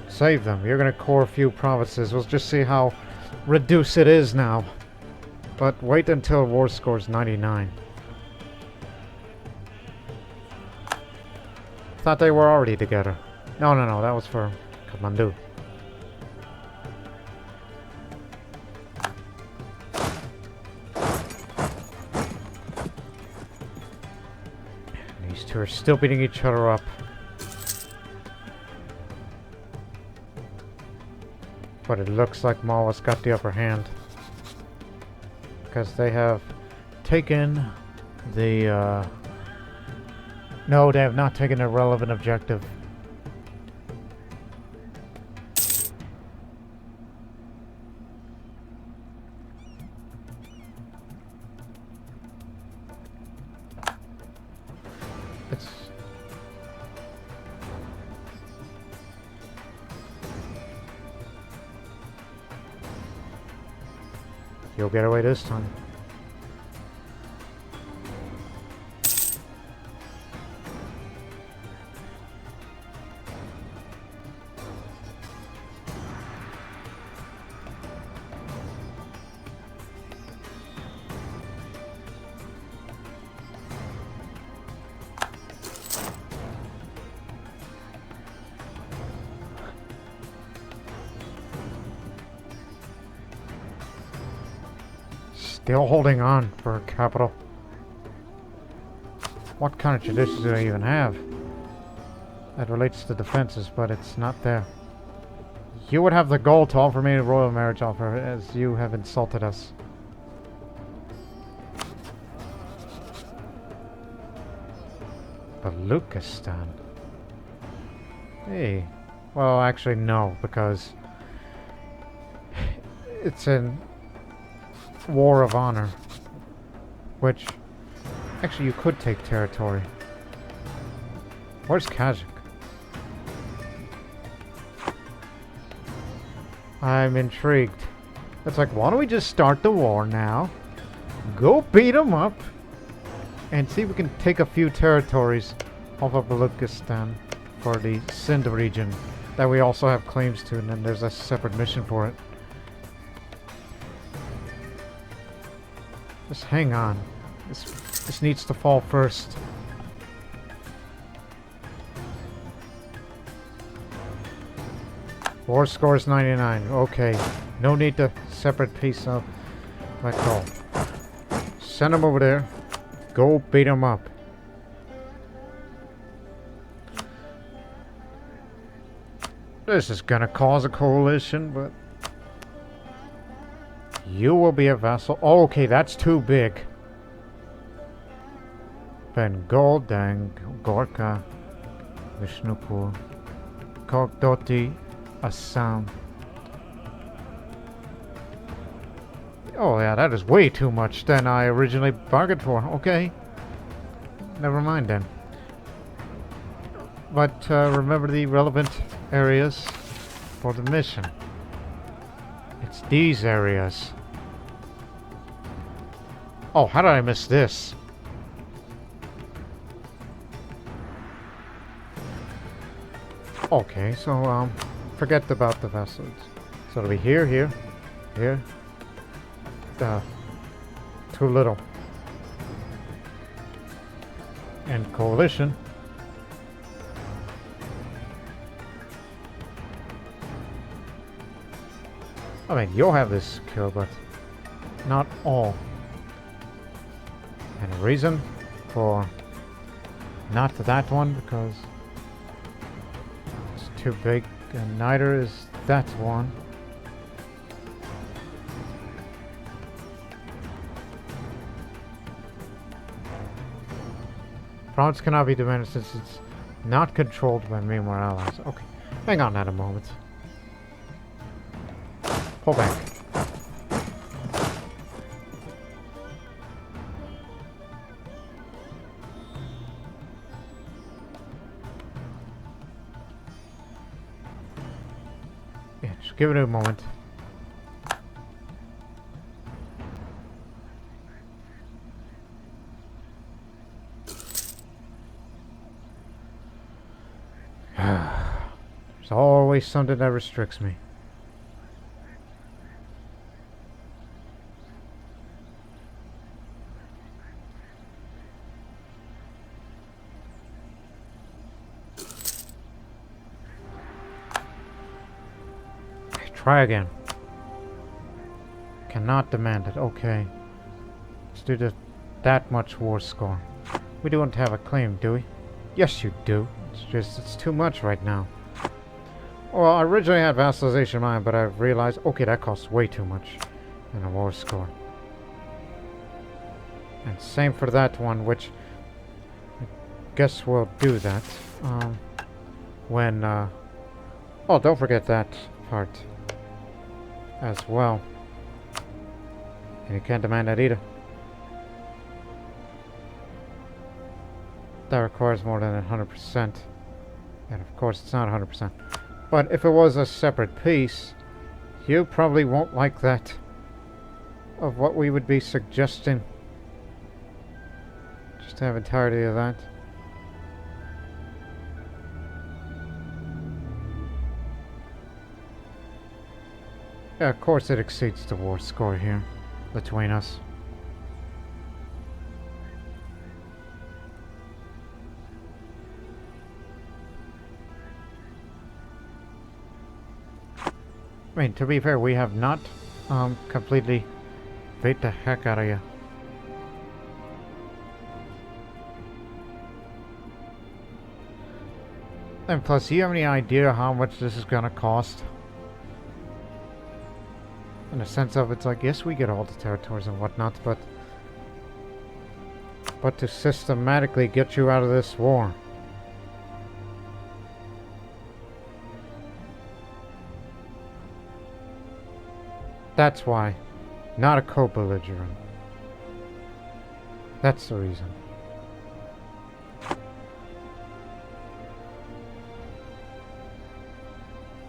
save them. You're gonna core a few provinces. We'll just see how reduced it is now. But wait until war scores 99. Thought they were already together. No, that was for Kathmandu. These two are still beating each other up. But it looks like Mao's got the upper hand. Because they have taken the... No, they have not taken a relevant objective. You'll get away this time. Still holding on for a capital. What kind of traditions do they even have? That relates to defenses, but it's not there. You would have the gold to offer me a royal marriage offer, as you have insulted us. Baluchistan. Hey. Well, actually, no, because it's in War of Honor. Which, actually, you could take territory. Where's Kazakh? I'm intrigued. It's like, why don't we just start the war now? Go beat them up! And see if we can take a few territories off of Baluchistan for the Sindh region that we also have claims to, and then there's a separate mission for it. Just hang on. This needs to fall first. War score is 99. Okay. No need to separate piece up. Let go. Send them over there. Go beat them up. This is gonna cause a coalition, but you will be a vassal. Oh, okay, that's too big. Bengal, Dang, Gorkha, Vishnupur, Kokdoti, Assam. Oh yeah, that is way too much than I originally bargained for. Okay. Never mind then. But remember the relevant areas for the mission. It's these areas. Oh, how did I miss this? Okay, so forget about the vessels. So it'll be here, here, here. Too little. And coalition. I mean, you'll have this secure, but not all. And a reason for not that one, because it's too big, and neither is that one. Province cannot be demanded since it's not controlled by Myanmar allies. Okay, hang on that a moment. Pull back. Yeah, just give it a moment. There's always something that restricts me. Try again. Cannot demand it. Okay. Let's do that much war score. We don't have a claim, do we? Yes, you do. It's just, it's too much right now. Well, I originally had vassalization in mind, but I've realized, okay, that costs way too much in a war score. And same for that one, which I guess we'll do that. When, oh, don't forget that part as well. And you can't demand that either. That requires more than 100%. And of course it's not 100%. But if it was a separate piece, you probably won't like that of what we would be suggesting. Just to have entirety of that. Yeah, of course it exceeds the war score here between us. I mean, to be fair, we have not completely beat the heck out of you. And plus, do you have any idea how much this is gonna cost? In the sense of, it's like, yes, we get all the territories and whatnot, but to systematically get you out of this war. That's why. Not a co-belligerent. That's the reason.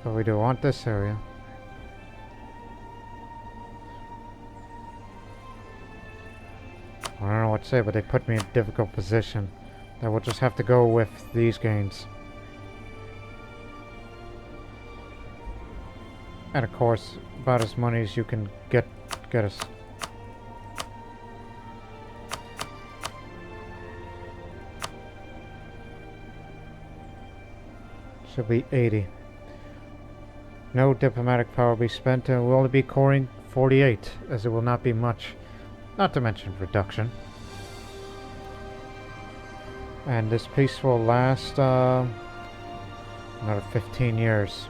But we do want this area. I don't know what to say, but they put me in a difficult position. That we'll just have to go with these gains. And of course, about as money as you can get us. Should be 80. No diplomatic power will be spent, and we'll only be coring 48, as it will not be much. Not to mention reduction. And this peace will last another 15 years.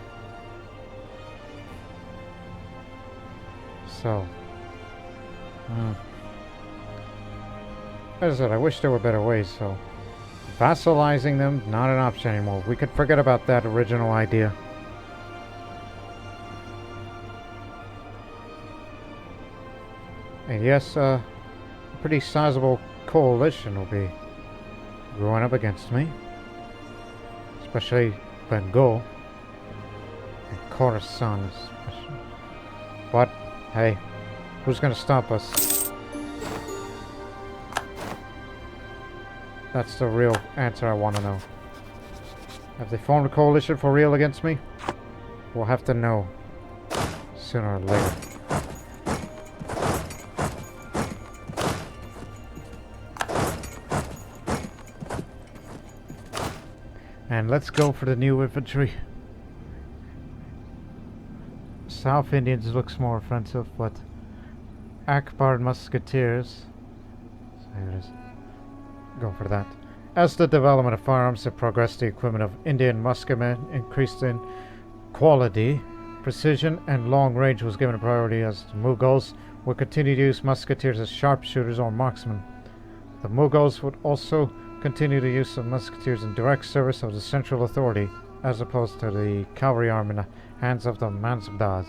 So, as I said, I wish there were better ways, so vassalizing them, not an option anymore. We could forget about that original idea. And yes, a pretty sizable coalition will be going up against me. Especially Bengal and Khorasan especially. But, hey, who's gonna stop us? That's the real answer I want to know. Have they formed a coalition for real against me? We'll have to know sooner or later. And let's go for the new infantry. South Indians looks more offensive, but Akbar musketeers. So here it is. Go for that. As the development of firearms have progressed, the equipment of Indian musketmen increased in quality, precision, and long range was given a priority as the Mughals would continue to use musketeers as sharpshooters or marksmen. The Mughals would also continue the use of musketeers in direct service of the central authority, as opposed to the cavalry arm in the hands of the Mansabdars.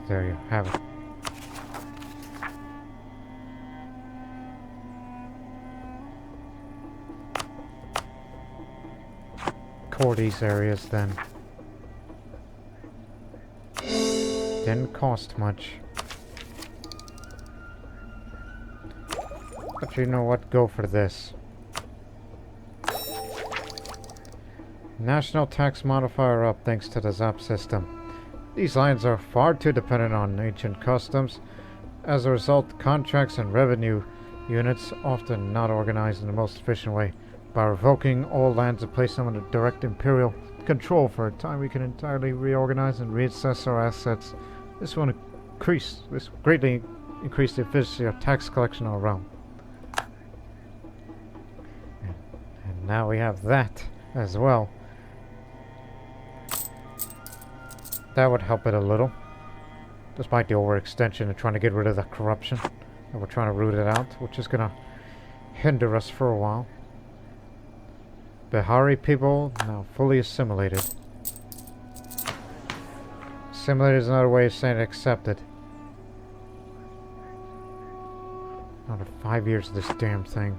There you have it. Core these areas then. Didn't cost much. But you know what? Go for this. National tax modifier up thanks to the ZAP system. These lines are far too dependent on ancient customs. As a result, contracts and revenue units often not organized in the most efficient way. By revoking all lands and placing them under direct imperial control for a time, we can entirely reorganize and reassess our assets. This will greatly increase the efficiency of tax collection all around. And now we have that as well. That would help it a little. Despite the overextension and trying to get rid of the corruption. And we're trying to root it out, which is going to hinder us for a while. Bihari people now fully assimilated. Assimilated is another way of saying accepted. Another 5 years of this damn thing.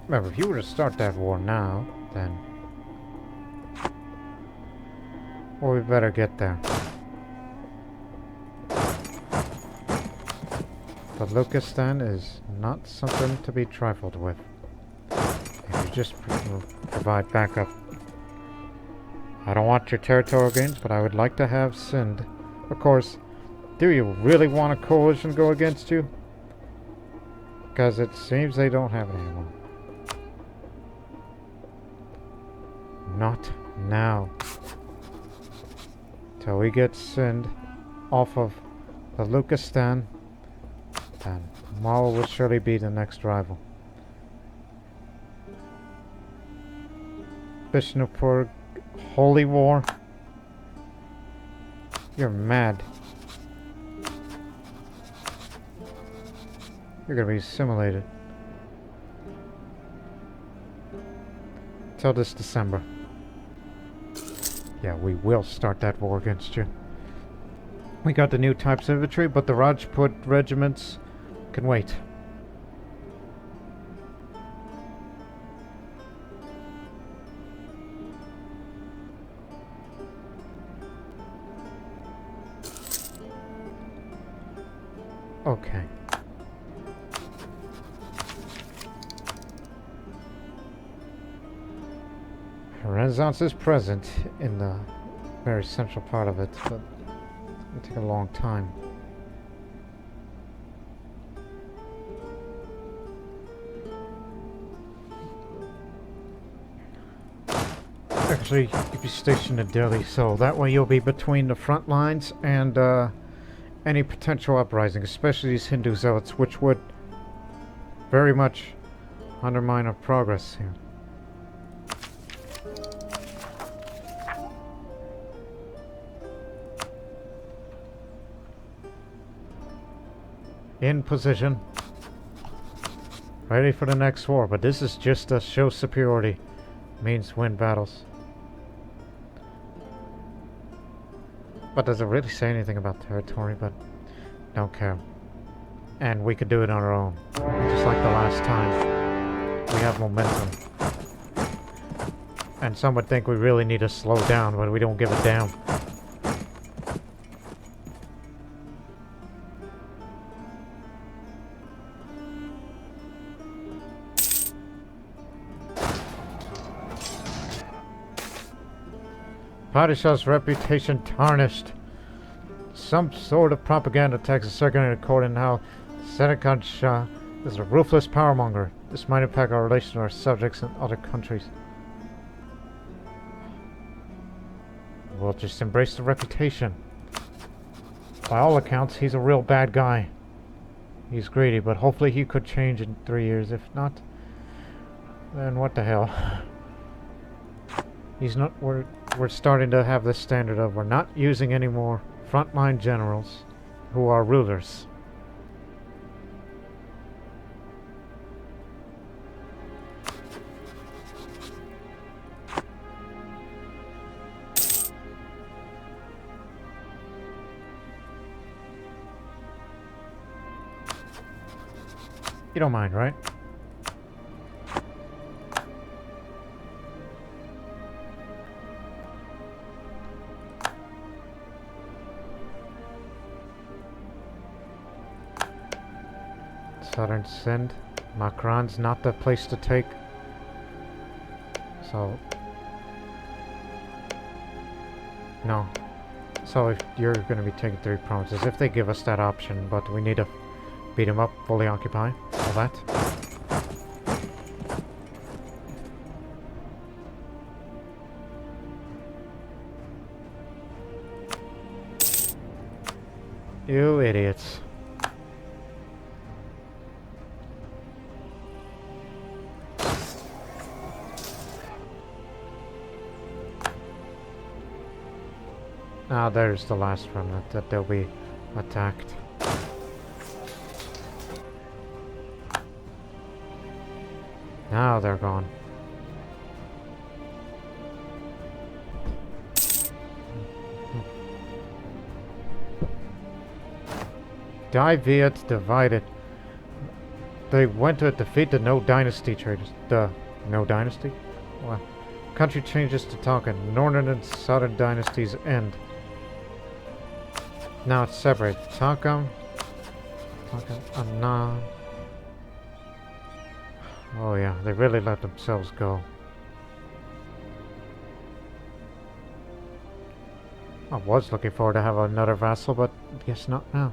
Remember, if you were to start that war now, then... well, we better get there. Baluchistan is not something to be trifled with. If you just provide backup. I don't want your territorial gains, but I would like to have Sindh. Of course, do you really want a coalition go against you? Because it seems they don't have it anymore. Not now. Till we get Sindh off of Baluchistan, then Mao will surely be the next rival. suspicion for holy war? You're mad. You're gonna be assimilated. Till this December. Yeah, we will start that war against you. We got the new types of infantry, but the Rajput regiments can wait. Okay. Renaissance is present in the very central part of it, but it's going to take a long time. Actually, you'll be stationed in Delhi, so that way you'll be between the front lines and any potential uprising, especially these Hindu zealots, which would very much undermine our progress here. In position. Ready for the next war, but this is just to show superiority. Means win battles. But does it really say anything about territory? But don't care. And we could do it on our own. Just like the last time. We have momentum. And some would think we really need to slow down, but we don't give a damn. Padishah's reputation tarnished. Some sort of propaganda text is circulating according to how Senekan Shah is a ruthless powermonger. This might impact our relations with our subjects in other countries. We'll just embrace the reputation. By all accounts, he's a real bad guy. He's greedy, but hopefully he could change in 3 years. If not, then what the hell? He's not... We're starting to have this standard of we're not using any more frontline generals who are rulers. You don't mind, right? Southern Sindh. Makran's not the place to take. So... No. So if you're going to be taking 3 provinces, if they give us that option, but we need to beat them up, fully occupy, all that. You idiots. Ah, there's the last remnant that they'll be attacked. Now they're gone. Viet divided. They went to defeat the No Dynasty traders. The No Dynasty? Well, country changes to Tonkin. Northern and Southern dynasties end. Now it's separated. Tonkin, Anand. Oh yeah, they really let themselves go. I was looking forward to have another vassal, but I guess not now.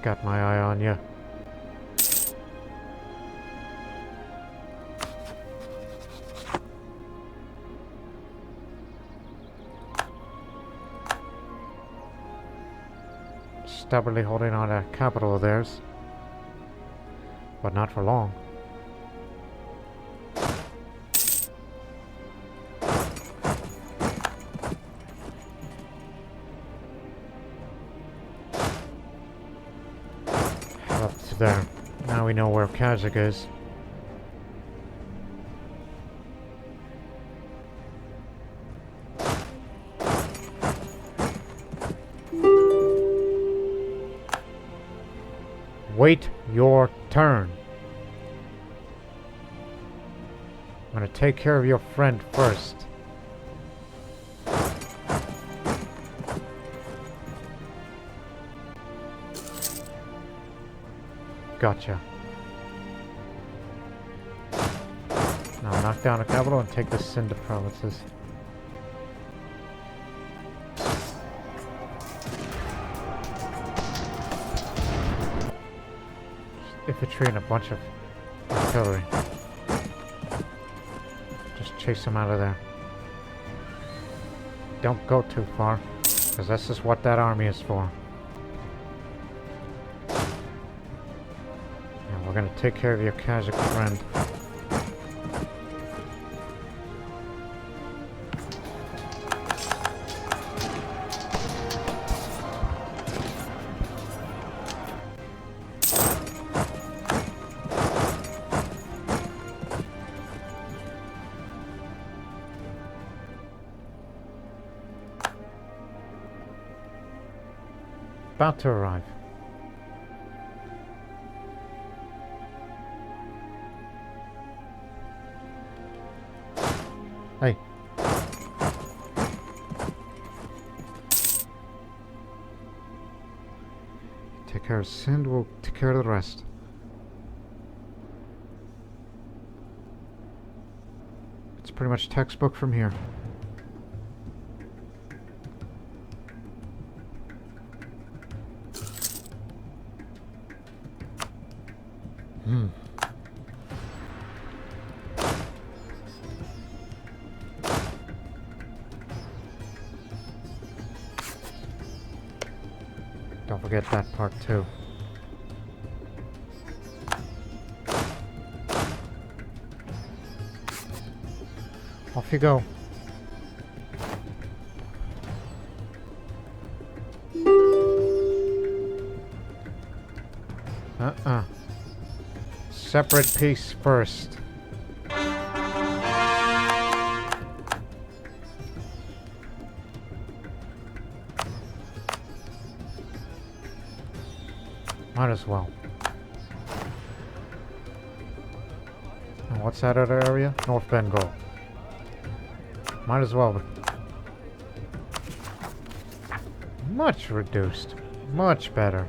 Got my eye on you. stubbornly holding on to capital of theirs. But not for long. Up to there. Now we know where Kazakh is. Wait your turn. I'm gonna take care of your friend first. Gotcha. Now knock down a capital and take this into provinces. Infantry and a bunch of artillery. Just chase them out of there. Don't go too far, because this is what that army is for. And we're gonna take care of your Kazakh friend. About to arrive. Hey. Take care of Sind, we'll take care of the rest. It's pretty much textbook from here. Don't forget that part too. Off you go. Separate piece first. Might as well. And what's that other area? North Bengal. Might as well. Much reduced. Much better.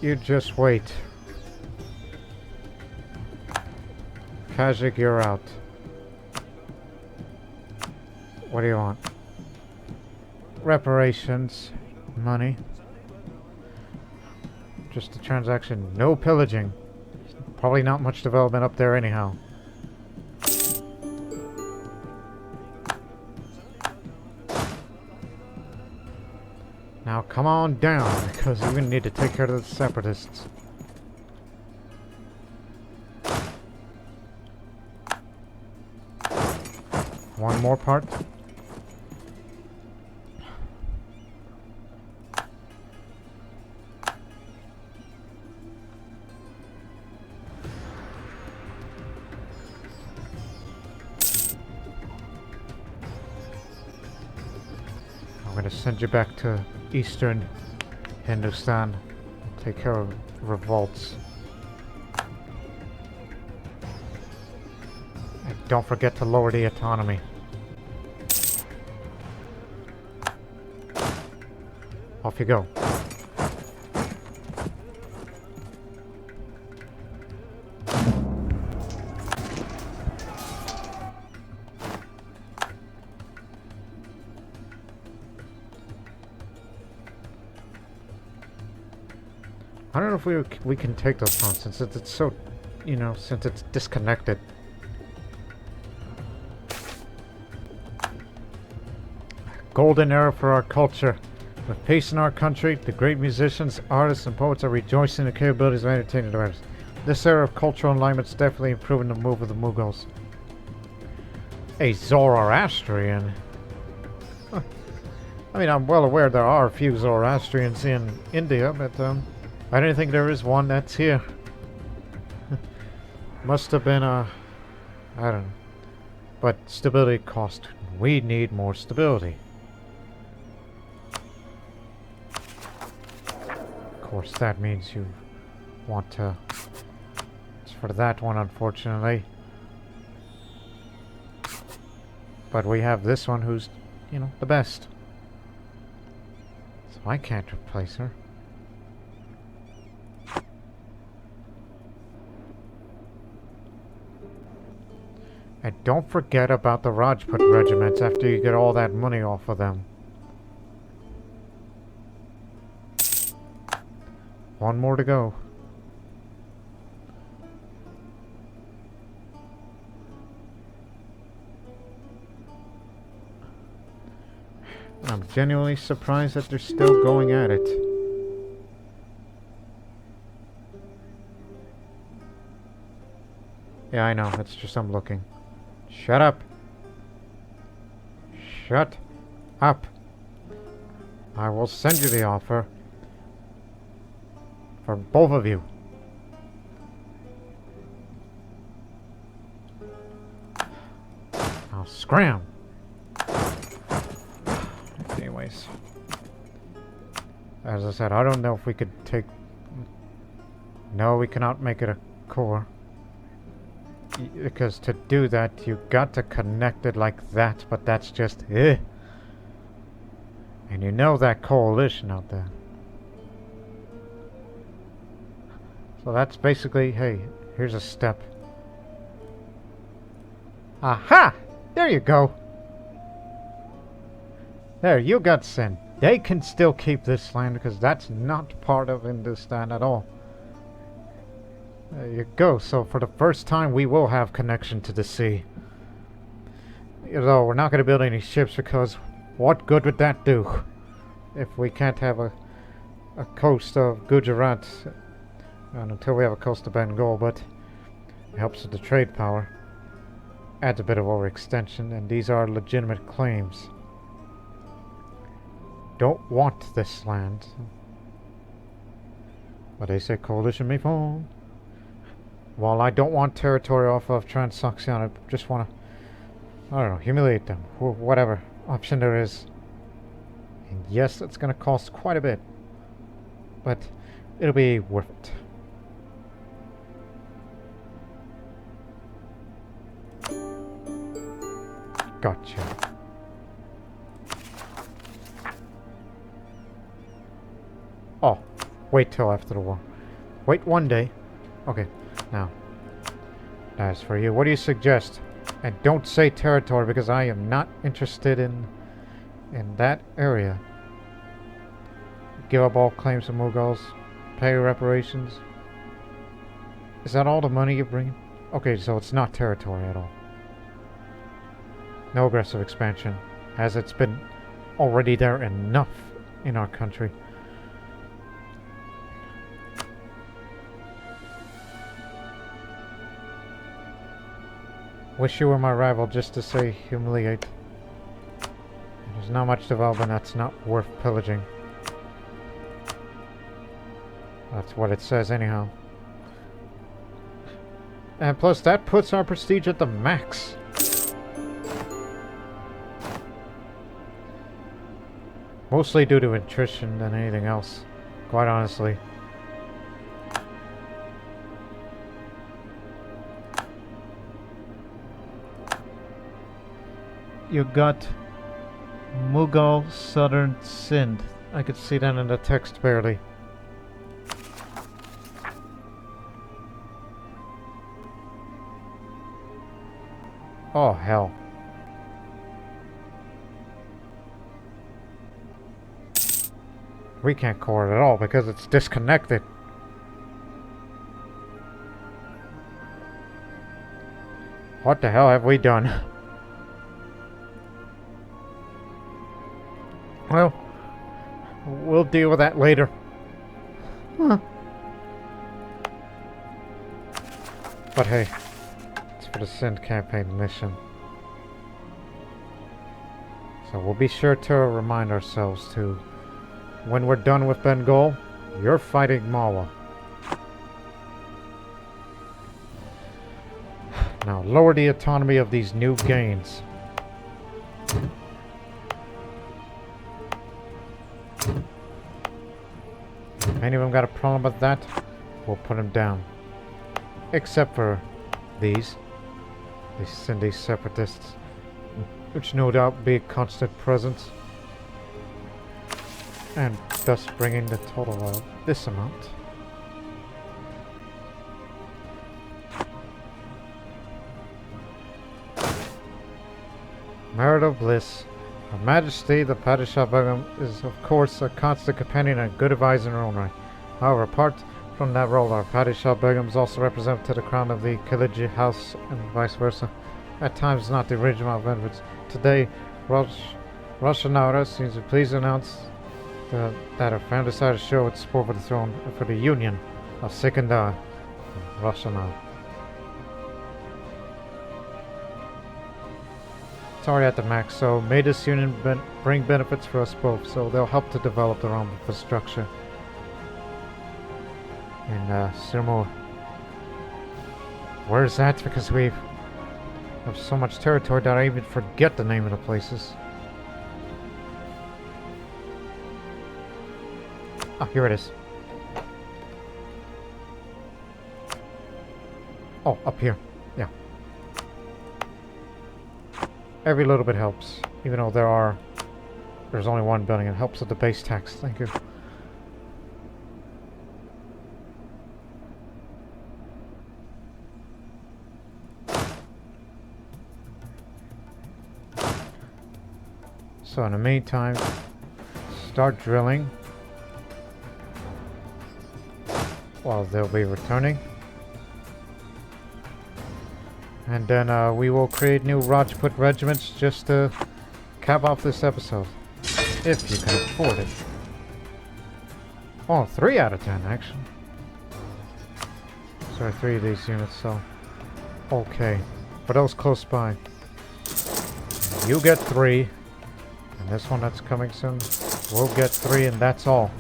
You just wait. Kazakh, you're out. What do you want? Reparations. Money. Just a transaction. No pillaging. Probably not much development up there anyhow. Now come on down, because we're going to need to take care of the separatists. One more part. I'm going to send you back to Eastern Hindustan. Take care of revolts. And don't forget to lower the autonomy. Off you go. I don't know if we can take those phones since it's so, you know, since it's disconnected. Golden era for our culture. With peace in our country, the great musicians, artists, and poets are rejoicing in the capabilities of entertaining the artists. This era of cultural alignment's definitely improving the move of the Mughals. A Zoroastrian? Huh. I mean, I'm well aware there are a few Zoroastrians in India, but I don't think there is one that's here. Must have been a... I don't know. But stability cost. We need more stability. Of course, that means you want to... It's for that one, unfortunately. But we have this one who's, you know, the best. So I can't replace her. And don't forget about the Rajput regiments after you get all that money off of them. One more to go. I'm genuinely surprised that they're still going at it. Yeah, I know. It's just I'm looking. Shut up. Shut up. I will send you the offer. For both of you. I'll scram. Anyways. As I said, I don't know if we could take... No, we cannot make it a core. Because to do that, you got to connect it like that, but that's just... And you know that coalition out there. So that's basically, hey, here's a step. Aha! There you go. There, you got Sin. They can still keep this land because that's not part of Hindustan at all. There you go. So for the first time, we will have connection to the sea. Although we're not going to build any ships because what good would that do? If we can't have a coast of Gujarat and until we have a coast of Bengal, but it helps with the trade power. Adds a bit of overextension, and these are legitimate claims. Don't want this land. But they say coalition may fall. While I don't want territory off of Transoxiana, I just want to, I don't know, humiliate them. Whatever option there is. And yes, that's going to cost quite a bit. But it'll be worth it. Gotcha. Oh, wait till after the war. Wait one day. Okay, now. As for you, what do you suggest? And don't say territory because I am not interested in that area. Give up all claims to Mughals. Pay reparations. Is that all the money you bring? Okay, so it's not territory at all. No aggressive expansion, as it's been already there enough in our country. Wish you were my rival just to say humiliate. There's not much development that's not worth pillaging. That's what it says anyhow. And plus that puts our prestige at the max. Mostly due to attrition than anything else, quite honestly. You got Mughal Southern Sindh. I could see that in the text barely. Oh, hell. We can't core it at all because it's disconnected. What the hell have we done? Well, we'll deal with that later. Huh. But hey, it's for the Send campaign mission. So we'll be sure to remind ourselves to, when we're done with Bengal, you're fighting Mawa. Now lower the autonomy of these new gains. If any of them got a problem with that, we'll put them down. Except for these Sindhi separatists, which no doubt be a constant presence, and thus bringing the total of this amount. Marital bliss. Her Majesty, the Padishah Begum, is of course a constant companion and good advisor in her own right. However, apart from that role, our Padishah Begum is also represented to the crown of the Khilji house and vice versa. At times not the original benefits. Today, Roshanara seems to please announce that her family decided to show its support for the throne and for the union of Sikandar and Roshanara. It's already at the max, so may this union bring benefits for us both, so they'll help to develop their own infrastructure. And Sirmo, where's that? Because we have so much territory that I even forget the name of the places. Ah, here it is. Oh, up here. Yeah. Every little bit helps, even though there's only one building. It helps with the base tax. Thank you. So in the meantime, start drilling while they'll be returning. And then we will create new Rajput regiments just to cap off this episode. If you can afford it. Oh, 3 out of 10 actually. Sorry, 3 of these units, so... Okay. For those close by. You get 3. And this one that's coming soon will get 3, and that's all.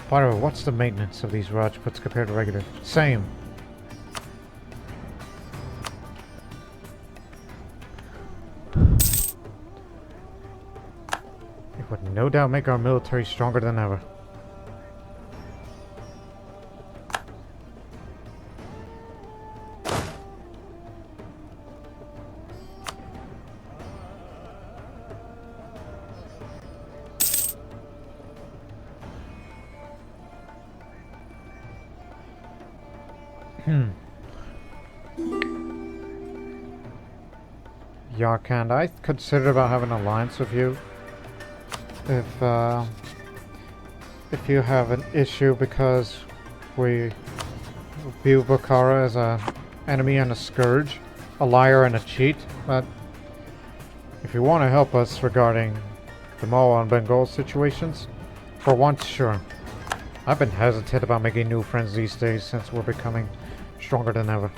By the way, what's the maintenance of these Rajputs compared to regular? Same. It would no doubt make our military stronger than ever. Yarkand, I considered about having an alliance with you. If you have an issue because we view Bukhara as an enemy and a scourge, a liar and a cheat, but if you want to help us regarding the Mawa and Bengal situations, for once, sure. I've been hesitant about making new friends these days since we're becoming stronger than ever.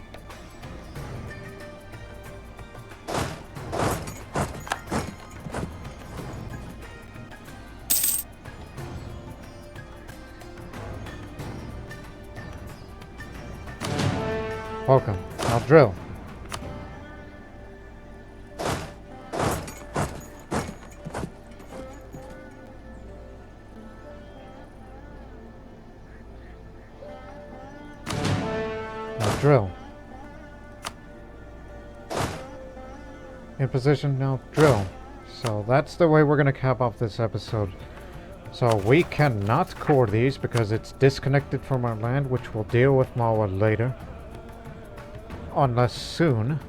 Welcome. Now drill. Now drill. In position, now drill. So that's the way we're going to cap off this episode. So we cannot core these because it's disconnected from our land, which we'll deal with Mawa later. Unless soon.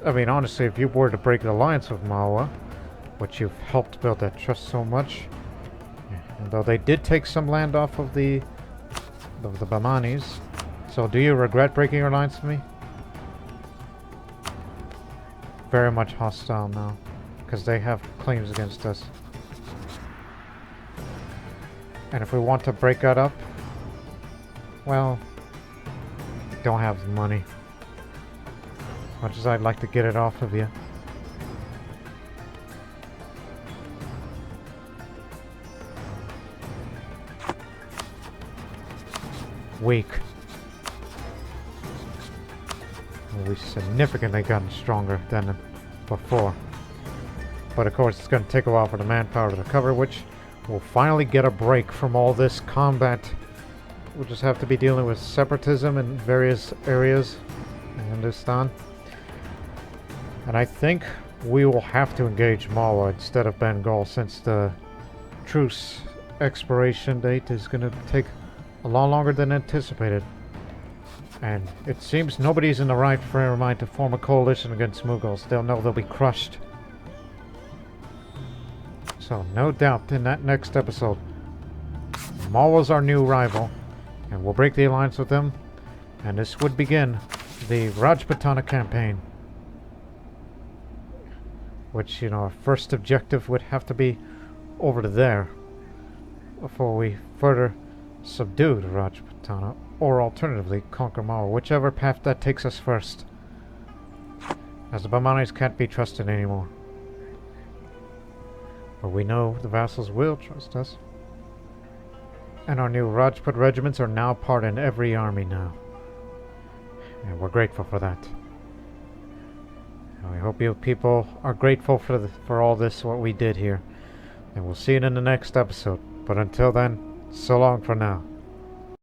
I mean, honestly, if you were to break the alliance with Mawa, which you've helped build that trust so much, and though they did take some land off of the Bamanis, so do you regret breaking your alliance with me? very much hostile now, because they have claims against us. And if we want to break that up, well, don't have the money. As much as I'd like to get it off of you. Weak. We've significantly gotten stronger than before. But of course it's going to take a while for the manpower to recover, which we'll finally get a break from all this combat. We'll just have to be dealing with separatism in various areas in Hindustan. And I think we will have to engage Malwa instead of Bengal, since the truce expiration date is going to take a lot longer than anticipated. And it seems nobody's in the right frame of mind to form a coalition against Mughals. They'll know they'll be crushed. So, no doubt, in that next episode, Malwa's our new rival, and we'll break the alliance with them, and this would begin the Rajputana campaign. Which, you know, our first objective would have to be over to there before we further subdue the Rajputana, or alternatively conquer Malwa, whichever path that takes us first. As the Bahmanis can't be trusted anymore. But we know the vassals will trust us. And our new Rajput regiments are now part in every army now. And we're grateful for that. And I hope you people are grateful for all this, what we did here. And we'll see you in the next episode. But until then, so long for now.